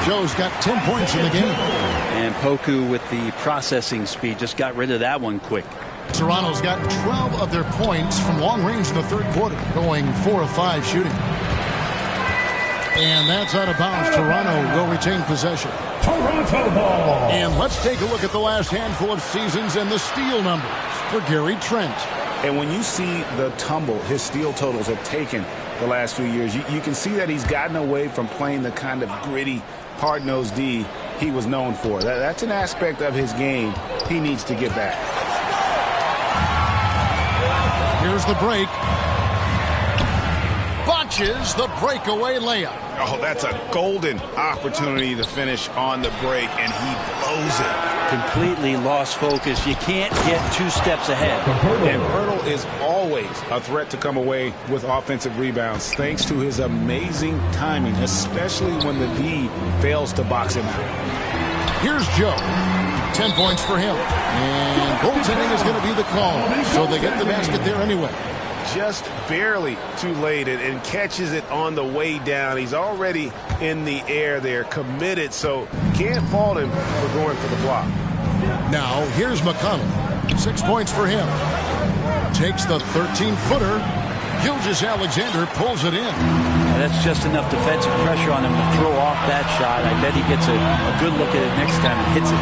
Joe's got 10 points in the game. And Poku with the processing speed just got rid of that one quick. Toronto's got 12 of their points from long range in the third quarter, going 4 of 5 shooting. And that's out of bounds. Toronto will retain possession. Toronto ball. And let's take a look at the last handful of seasons and the steal numbers for Gary Trent. And when you see the tumble his steal totals have taken the last few years, you can see that he's gotten away from playing the kind of gritty, hard-nosed D he was known for. That's an aspect of his game he needs to get back. Here's the break. Botches the breakaway layup. Oh, that's a golden opportunity to finish on the break, and he blows it. Completely lost focus. You can't get 2 steps ahead. And Poeltl is always a threat to come away with offensive rebounds thanks to his amazing timing, especially when the D fails to box him out. Here's Joe. 10 points for him. And goaltending is going to be the call. So they get the basket there anyway. Just barely too late and catches it on the way down. He's already in the air there, committed, so can't fault him for going for the block. Now, here's McConnell. 6 points for him. Takes the 13-footer. Gilgeous-Alexander pulls it in. Now that's just enough defensive pressure on him to throw off that shot. I bet he gets a good look at it next time and hits it.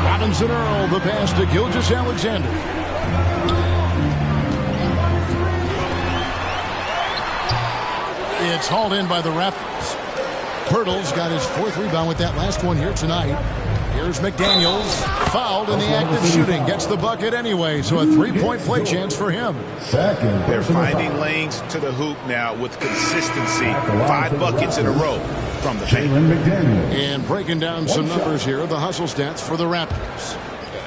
Robinson-Earl, the pass to Gilgeous-Alexander. It's hauled in by the Raptors. Poeltl's got his 4th rebound with that last one here tonight. Here's McDaniels, fouled in the act of shooting. Gets the bucket anyway, so a 3-point play chance for him. They're finding lanes to the hoop now with consistency. 5 buckets in a row from the paint. And breaking down some numbers here, the hustle stats for the Raptors.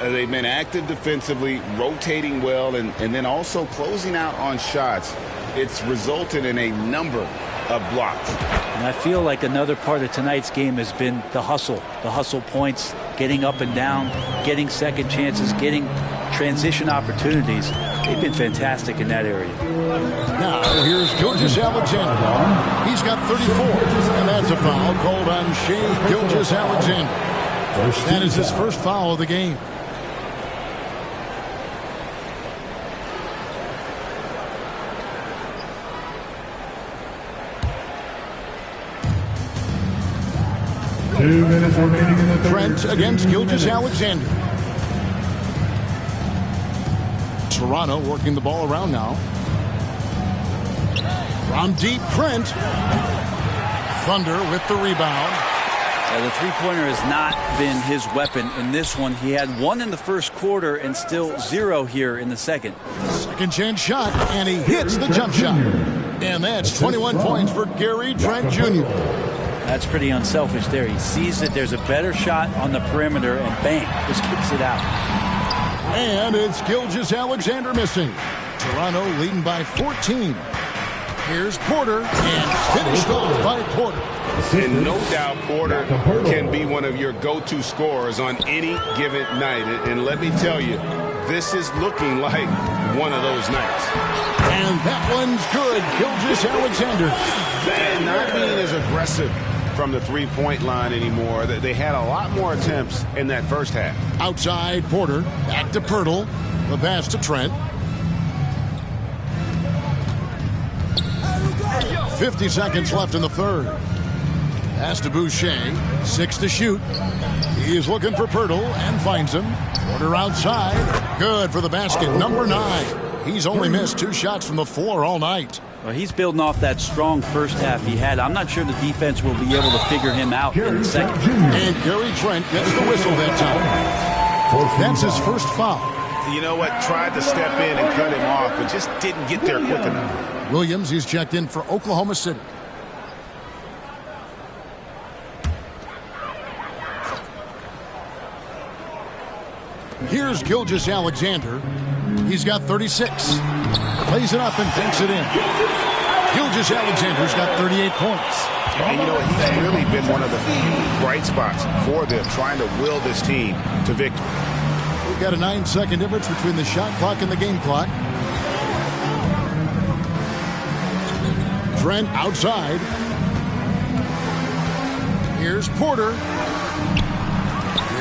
They've been active defensively, rotating well, and then also closing out on shots. It's resulted in a number of blocks. And I feel like another part of tonight's game has been the hustle points, getting up and down, getting second chances, getting transition opportunities. They've been fantastic in that area. Now here's Gilgeous Alexander. He's got 34, and that's a foul called on Shai Gilgeous-Alexander. That is his first foul of the game. Two minutes remaining in the third. Trent against Gilgeous-Alexander. Toronto working the ball around now. From deep, Trent. Thunder with the rebound. The three-pointer has not been his weapon in this one. He had one in the first quarter and still 0 here in the second. Second chance shot, and he hits the jump shot. And that's 21 points for Gary Trent Jr. That's pretty unselfish there. He sees that there's a better shot on the perimeter, and bang, just kicks it out. And it's Gilgeous-Alexander missing. Toronto leading by 14. Here's Porter, and finished off by Porter. And no doubt Porter can be one of your go-to scorers on any given night. And let me tell you, this is looking like one of those nights. And that one's good. Gilgeous-Alexander. And not being as aggressive from the three-point line anymore. They had a lot more attempts in that first half. Outside, Porter. Back to Pirtle. The pass to Trent. 50 seconds left in the third. Pass to Boucher. 6 to shoot. He is looking for Pirtle and finds him. Porter outside. Good for the basket. Number 9. He's only missed 2 shots from the floor all night. Well, he's building off that strong first half he had. I'm not sure the defense will be able to figure him out in the second. And Gary Trent gets the whistle that time. That's his first foul. You know what? Tried to step in and cut him off, but just didn't get there quick enough. Williams, he's checked in for Oklahoma City. Here's Gilgeous-Alexander. He's got 36. Plays it up and takes it in. Gilgeous-Alexander's got 38 points. And you know, he's really been one of the few bright spots for them, trying to will this team to victory. We've got a 9-second difference between the shot clock and the game clock. Trent outside. Here's Porter.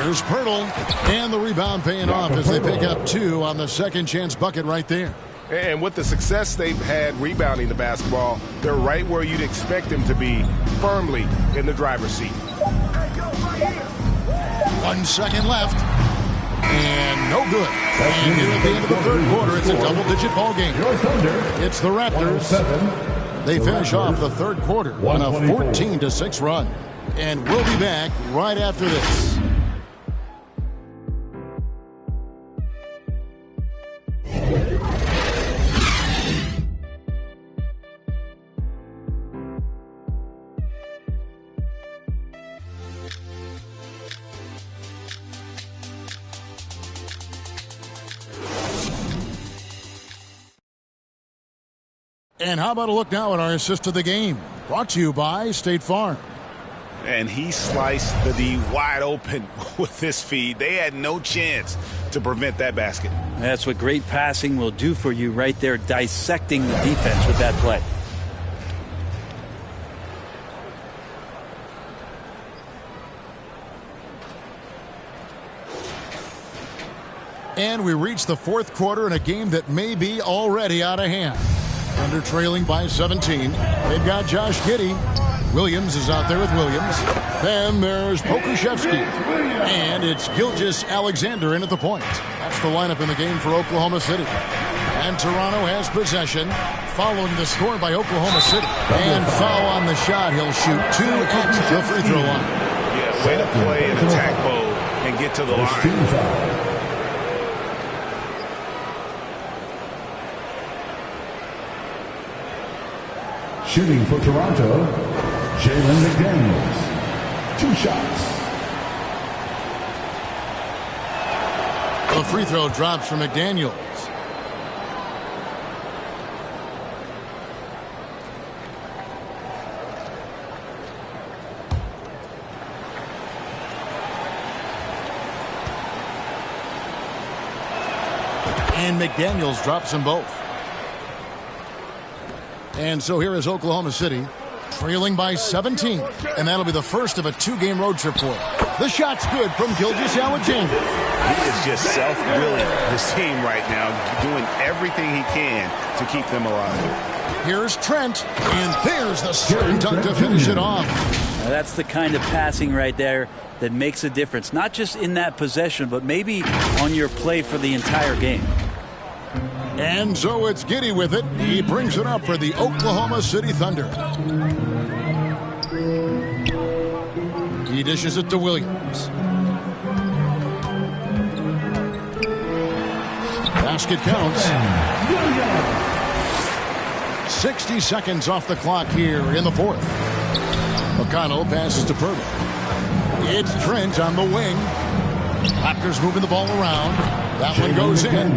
Here's Pirtle. And the rebound paying off as they pick up 2 on the second chance bucket right there. And with the success they've had rebounding the basketball, they're right where you'd expect them to be, firmly in the driver's seat. 1 second left. And no good. And here at the end of the third quarter, it's a double-digit ball game. It's the Raptors. They finish off the third quarter on a 14-6 run. And we'll be back right after this. And how about a look now at our assist of the game? Brought to you by State Farm. And he sliced the D wide open with this feed. They had no chance to prevent that basket. That's what great passing will do for you right there, dissecting the defense with that play. And we reach the fourth quarter in a game that may be already out of hand. Under trailing by 17. They've got Josh Giddey. Williams is out there with Williams. Then there's Pokuševski. And it's Gilgeous-Alexander in at the point. That's the lineup in the game for Oklahoma City. And Toronto has possession following the score by Oklahoma City. And foul on the shot. He'll shoot 2 at the free throw line. Yeah, way to play in attack mode and get to the line. Shooting for Toronto, Jalen McDaniels. 2 shots. The free throw drops for McDaniels. And McDaniels drops them both. And so here is Oklahoma City, trailing by 17. And that'll be the first of a 2-game road trip for them. The shot's good from Gilgeous Alexander. He is just self-willing this team right now, doing everything he can to keep them alive. Here's Trent, and there's the slam dunk to finish it off. Now that's the kind of passing right there that makes a difference, not just in that possession, but maybe on your play for the entire game. And so it's Giddey with it. He brings it up for the Oklahoma City Thunder. He dishes it to Williams. Basket counts. 60 seconds off the clock here in the fourth. McConnell passes to Purtle. It's Trent on the wing. Raptors moving the ball around. That one goes in.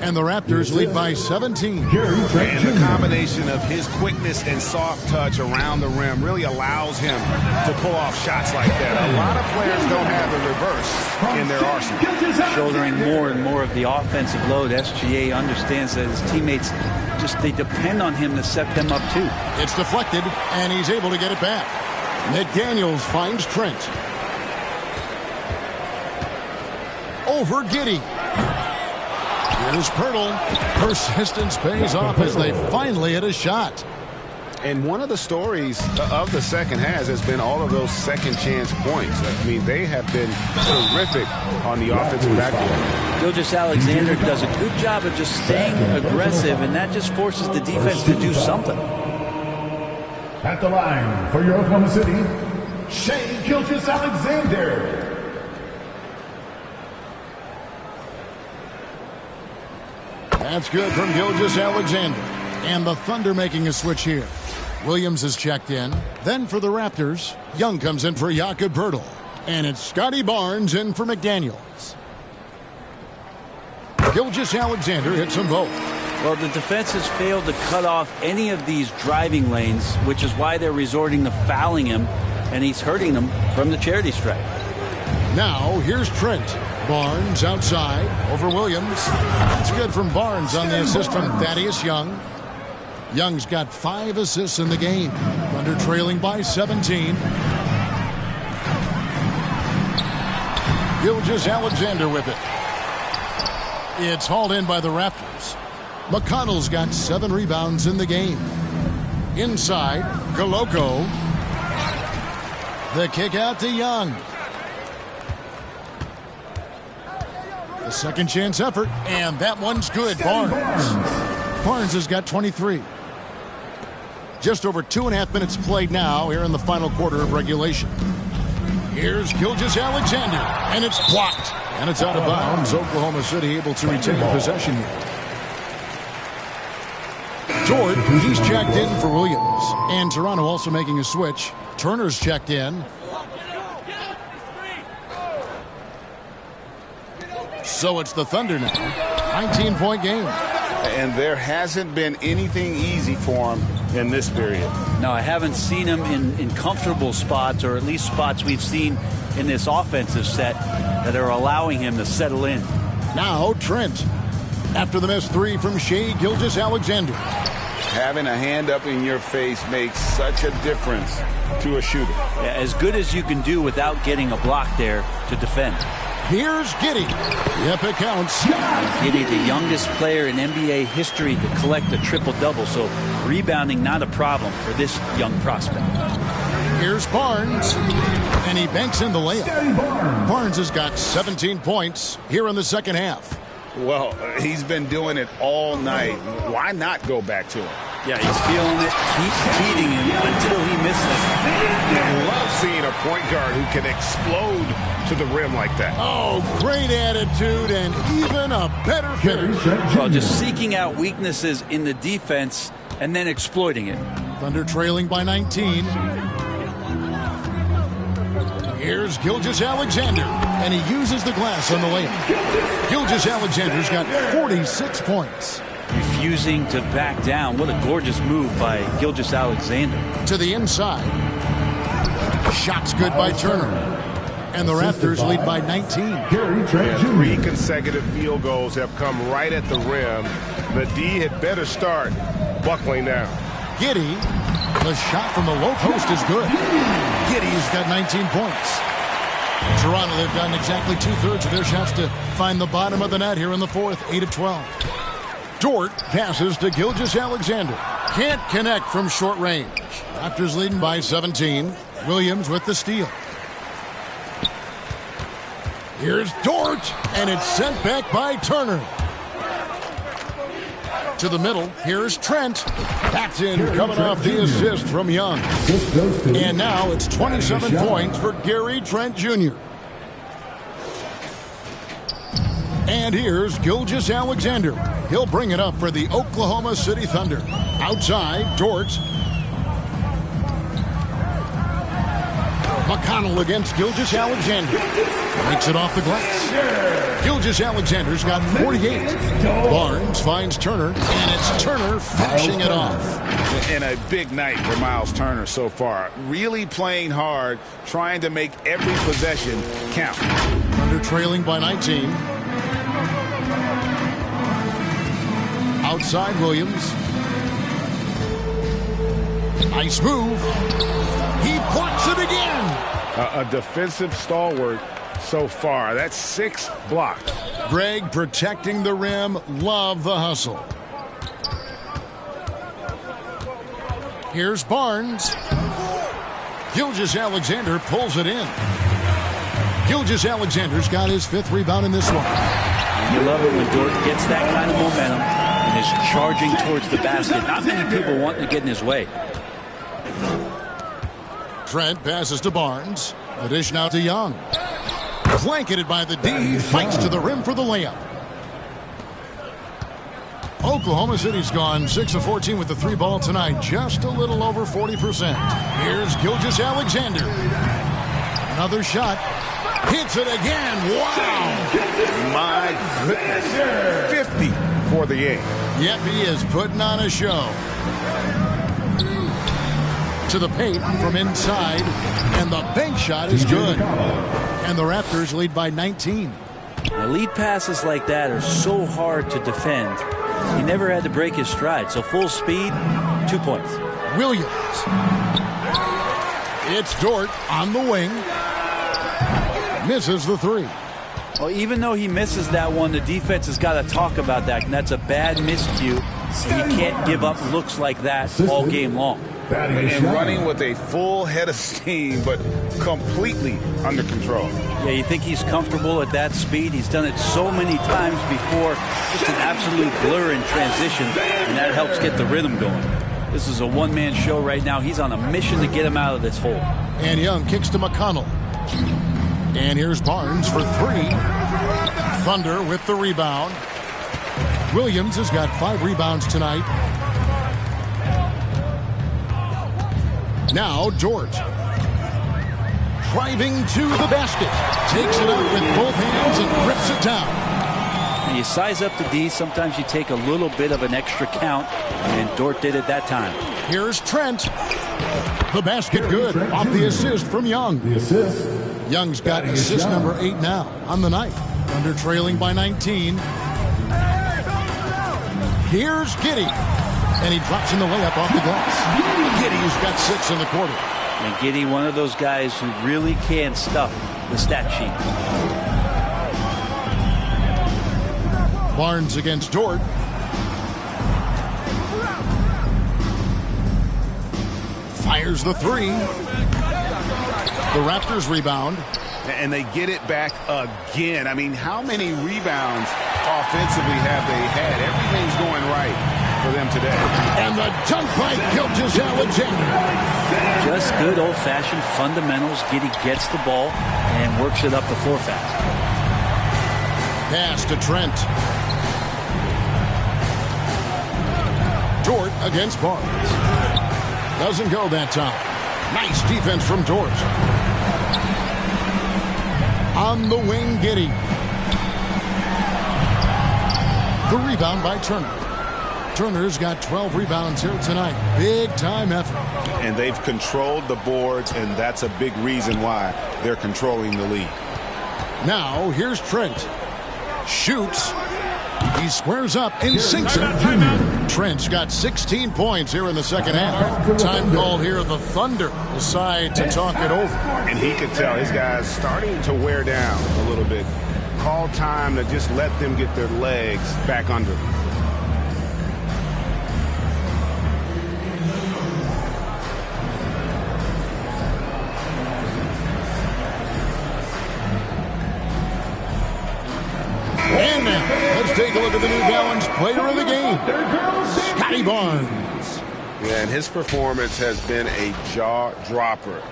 And the Raptors lead by 17. And the combination of his quickness and soft touch around the rim really allows him to pull off shots like that. A lot of players don't have the reverse in their arsenal. Shouldering more and more of the offensive load, SGA understands that his teammates they depend on him to set them up too. It's deflected, and he's able to get it back. McDaniels finds Trent. Over Giddey. Here's Purtle. Persistence pays off as they finally hit a shot. And one of the stories of the second half has been all of those second chance points. I mean, they have been terrific on the offensive backboard. Gilgeous Alexander does a good job of just staying aggressive, and that just forces the defense to do something. At the line for your Oklahoma City, Shai Gilgeous Alexander. That's good from Gilgeous Alexander. And the Thunder making a switch here. Williams is checked in. Then for the Raptors, Young comes in for Jakob Poeltl. And it's Scotty Barnes in for McDaniels. Gilgeous Alexander hits them both. Well, the defense has failed to cut off any of these driving lanes, which is why they're resorting to fouling him, and he's hurting them from the charity stripe. Now, here's Trent. Barnes outside over Williams. That's good from Barnes on the assist from Thaddeus Young. Young's got 5 assists in the game. Thunder trailing by 17. Gilgeous Alexander with it. It's hauled in by the Raptors. McConnell's got 7 rebounds in the game. Inside, Koloko. The kick out to Young. The second chance effort, and that one's good. Barnes has got 23. Just over 2.5 minutes played now here in the final quarter of regulation. Here's Gilgeous Alexander, and it's blocked. And it's out of bounds. Oklahoma City able to retain possession here. Dort, he's checked in for Williams. And Toronto also making a switch. Turner's checked in. So it's the Thunder now. 19-point game. And there hasn't been anything easy for him in this period. No, I haven't seen him in comfortable spots, or at least spots we've seen in this offensive set that are allowing him to settle in. Now Trent. After the missed 3 from Shai Gilgeous Alexander. Having a hand up in your face makes such a difference to a shooter. Yeah, as good as you can do without getting a block there to defend. Here's Giddey. Yep, it counts. Giddey, the youngest player in NBA history to collect a triple-double, so rebounding not a problem for this young prospect. Here's Barnes, and he banks in the layup. Barnes has got 17 points here in the second half. Well, he's been doing it all night. Why not go back to him? Yeah, he's feeling it. Keep feeding him until he misses. I love seeing a point guard who can explode to the rim like that. Oh, great attitude and even a better finish. Well, just seeking out weaknesses in the defense and then exploiting it. Thunder trailing by 19. Here's Gilgeous Alexander, and he uses the glass on the layup. Gilgeous Alexander's got 46 points. Refusing to back down. What a gorgeous move by Gilgeous Alexander. To the inside. Shot's good by Turner. And the Raptors lead by 19. Yeah, 3 consecutive field goals have come right at the rim. The D had better start buckling down. Giddey, the shot from the low post is good. Giddey's got 19 points. Toronto, they've gotten exactly 2/3 of their shots to find the bottom of the net here in the fourth, 8 of 12. Dort passes to Gilgeous-Alexander. Can't connect from short range. Raptors leading by 17. Williams with the steal. Here's Dort, and it's sent back by Turner. To the middle, here's Trent. That's in, coming off the assist from Young. And now it's 27 points for Gary Trent Jr. And here's Gilgeous-Alexander. He'll bring it up for the Oklahoma City Thunder. Outside, Dort. McConnell against Gilgeous-Alexander. Makes it off the glass. Gilgeous-Alexander's got 48. Barnes finds Turner, and it's Turner finishing it off. And a big night for Miles Turner so far. Really playing hard, trying to make every possession count. Thunder trailing by 19. Outside Williams. Nice move. He blocks it again. A defensive stalwart so far. That's 6 blocks. Greg protecting the rim. Love the hustle. Here's Barnes. Gilgeous-Alexander pulls it in. Gilgeous-Alexander's got his 5th rebound in this one. You love it when Dort gets that kind of momentum and is charging towards the basket. Not many people wanting to get in his way. Trent passes to Barnes. The dish now to Young. Blanketed by the D. Fights to the rim for the layup. Oklahoma City's gone 6 of 14 with the 3 ball tonight. Just a little over 40%. Here's Gilgeous-Alexander. Another shot. Hits it again. Wow. My goodness. 50 for the game. Yep, he is putting on a show. To the paint from inside, and the bank shot is good. And the Raptors lead by 19. The lead passes like that are so hard to defend. He never had to break his stride, so full speed, 2 points. Williams. It's Dort on the wing. Misses the 3. Well, even though he misses that one, the defense has got to talk about that, and that's a bad miscue. And you can't give up looks like that all game long. And running with a full head of steam, but completely under control. Yeah, you think he's comfortable at that speed? He's done it so many times before. Just an absolute blur in transition, and that helps get the rhythm going. This is a one-man show right now. He's on a mission to get him out of this hole. And Young kicks to McConnell. And here's Barnes for 3. Thunder with the rebound. Williams has got 5 rebounds tonight. Now Dort. Driving to the basket. Takes it up with both hands and rips it down. When you size up the D, sometimes you take a little bit of an extra count, and Dort did it that time. Here's Trent. The basket good off the assist from Young. The assist. Young's got assist number 8 now on the night. Under trailing by 19. Here's Giddey. And he drops in the layup off the glass. Giddey's got 6 in the quarter. And Giddey, one of those guys who really can stuff the stat sheet. Barnes against Dort. Fires the 3. The Raptors rebound. And they get it back again. I mean, how many rebounds offensively have they had? Everything's going right for them today. And the dunk by Gilgeous-Alexander. Just good old-fashioned fundamentals. Giddey gets the ball and works it up the floor fast. Pass to Trent. Dort against Barnes. Doesn't go that time. Nice defense from Dort. On the wing, Giddey. The rebound by Turner. Turner's got 12 rebounds here tonight. Big time effort. And they've controlled the boards, and that's a big reason why they're controlling the lead. Now, here's Trent. Shoots. He squares up and sinks it. Trent's got 16 points here in the second half. Time called here. The Thunder decide to talk it over. And he could tell his guys starting to wear down a little bit. Call time to just let them get their legs back under them. And now, let's take a look at the New Balance player of the game, Scotty Barnes. Yeah, and his performance has been a jaw-dropper.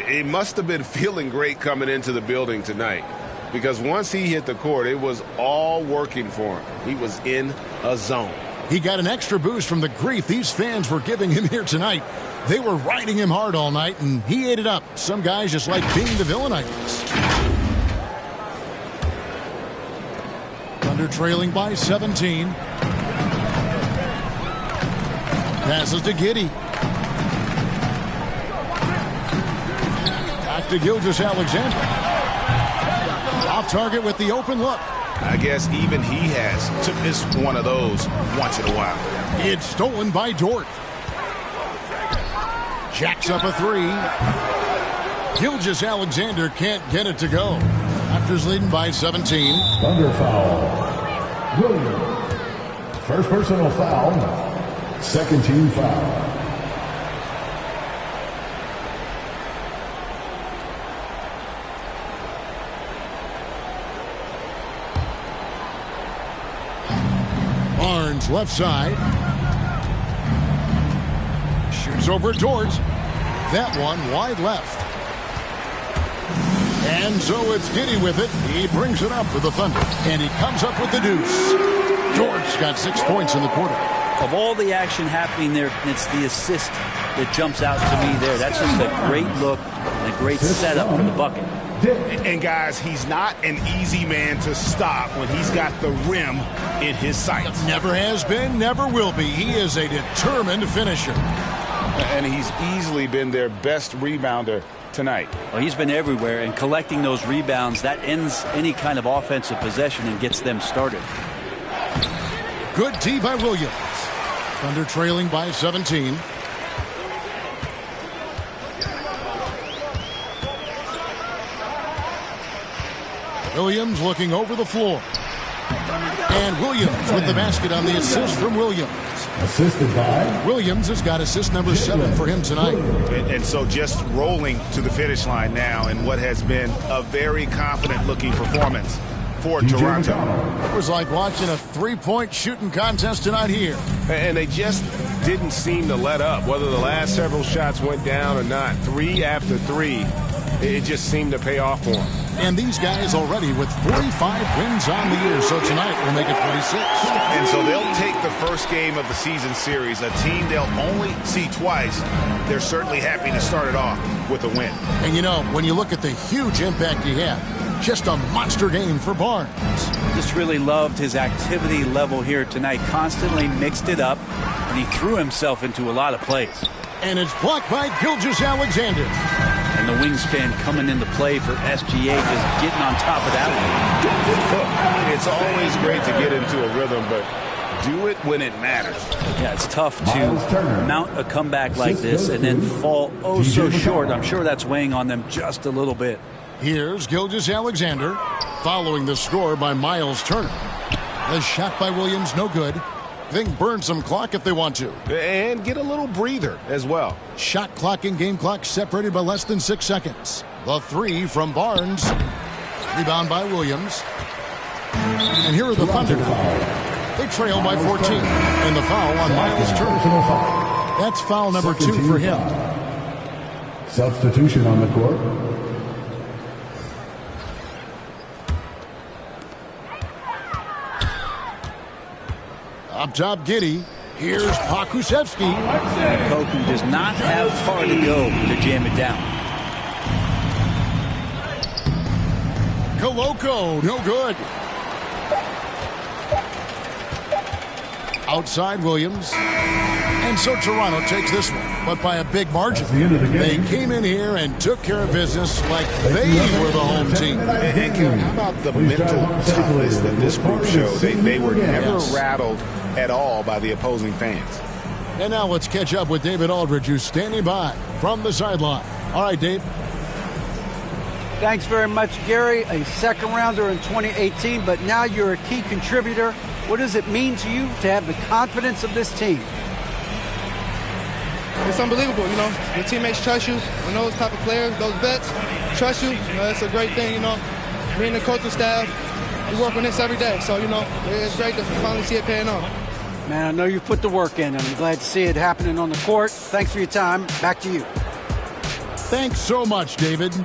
He must have been feeling great coming into the building tonight, because once he hit the court, it was all working for him. He was in a zone. He got an extra boost from the grief these fans were giving him here tonight. They were riding him hard all night, and he ate it up. Some guys just like being the villain, I guess. Thunder trailing by 17. Passes to Giddey. Back to Gilgeous-Alexander. Off target with the open look. I guess even he has to miss one of those once in a while. It's stolen by Dort. Jacks up a three. Gilgeous-Alexander can't get it to go. Raptors leading by 17. Thunder foul. Williams. First personal foul. Second team foul. Barnes left side. Shoots over Dort. That one wide left. And so it's Giddey with it. He brings it up for the Thunder. And he comes up with the deuce. Dort's got 6 points in the quarter. Of all the action happening there, it's the assist that jumps out to me there. That's just a great look and a great setup for the bucket. And guys, he's not an easy man to stop when he's got the rim in his sights. Never has been, never will be. He is a determined finisher. And he's easily been their best rebounder tonight. Well, he's been everywhere, and collecting those rebounds, that ends any kind of offensive possession and gets them started. Good D by Williams. Thunder trailing by 17. Williams looking over the floor. And Williams with the basket on the assist from Williams. Assisted by Williams has got assist number 7 for him tonight. And so just rolling to the finish line now in what has been a very confident-looking performance for Toronto. It was like watching a three-point shooting contest tonight here. And they just didn't seem to let up, whether the last several shots went down or not. 3 after 3, it just seemed to pay off for them. And these guys already with 45 wins on the year, so tonight will make it 46. And so they'll take the first game of the season series, a team they'll only see twice. They're certainly happy to start it off with a win. And you know, when you look at the huge impact he had, just a monster game for Barnes. Just really loved his activity level here tonight. Constantly mixed it up, and he threw himself into a lot of plays. And it's blocked by Gilgeous-Alexander. And the wingspan coming into play for SGA, just getting on top of that one. It's always great to get into a rhythm, but do it when it matters. Yeah, it's tough to mount a comeback like this and then fall oh so short. I'm sure that's weighing on them just a little bit. Here's Gilgeous-Alexander following the score by Miles Turner. A shot by Williams, no good. They can burn some clock if they want to. And get a little breather as well. Shot clock and game clock separated by less than 6 seconds. The three from Barnes. Rebound by Williams. And here are the Thunder. They trail by 14. And the foul on Miles Turner. That's foul number 2 for him. Substitution on the court. Up top, Giddey. Here's Pokusevski. Koku does not have far to go to jam it down. Koloko, no good. Outside Williams. And so Toronto takes this one, but by a big margin. They came in here and took care of business like they were the home team. And Kevin, how about the mental toughness that this group showed? They were never rattled at all by the opposing fans. And now let's catch up with David Aldridge, who's standing by from the sideline. All right, Dave. Thanks very much, Gary. A second rounder in 2018, but now you're a key contributor. What does it mean to you to have the confidence of this team? It's unbelievable, you know. Your teammates trust you. When those type of players, those vets, trust you, it's a great thing, you know. Me and the coaching staff, we work on this every day. So, you know, it's great to finally see it paying off. Man, I know you've put the work in, and I'm glad to see it happening on the court. Thanks for your time. Back to you. Thanks so much, David.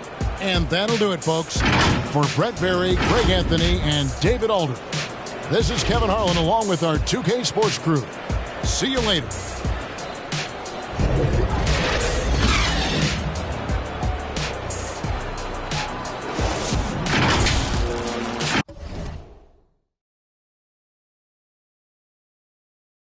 And that'll do it, folks. For Brett Berry, Greg Anthony, and David Aldridge, this is Kevin Harlan along with our 2K Sports crew. See you later.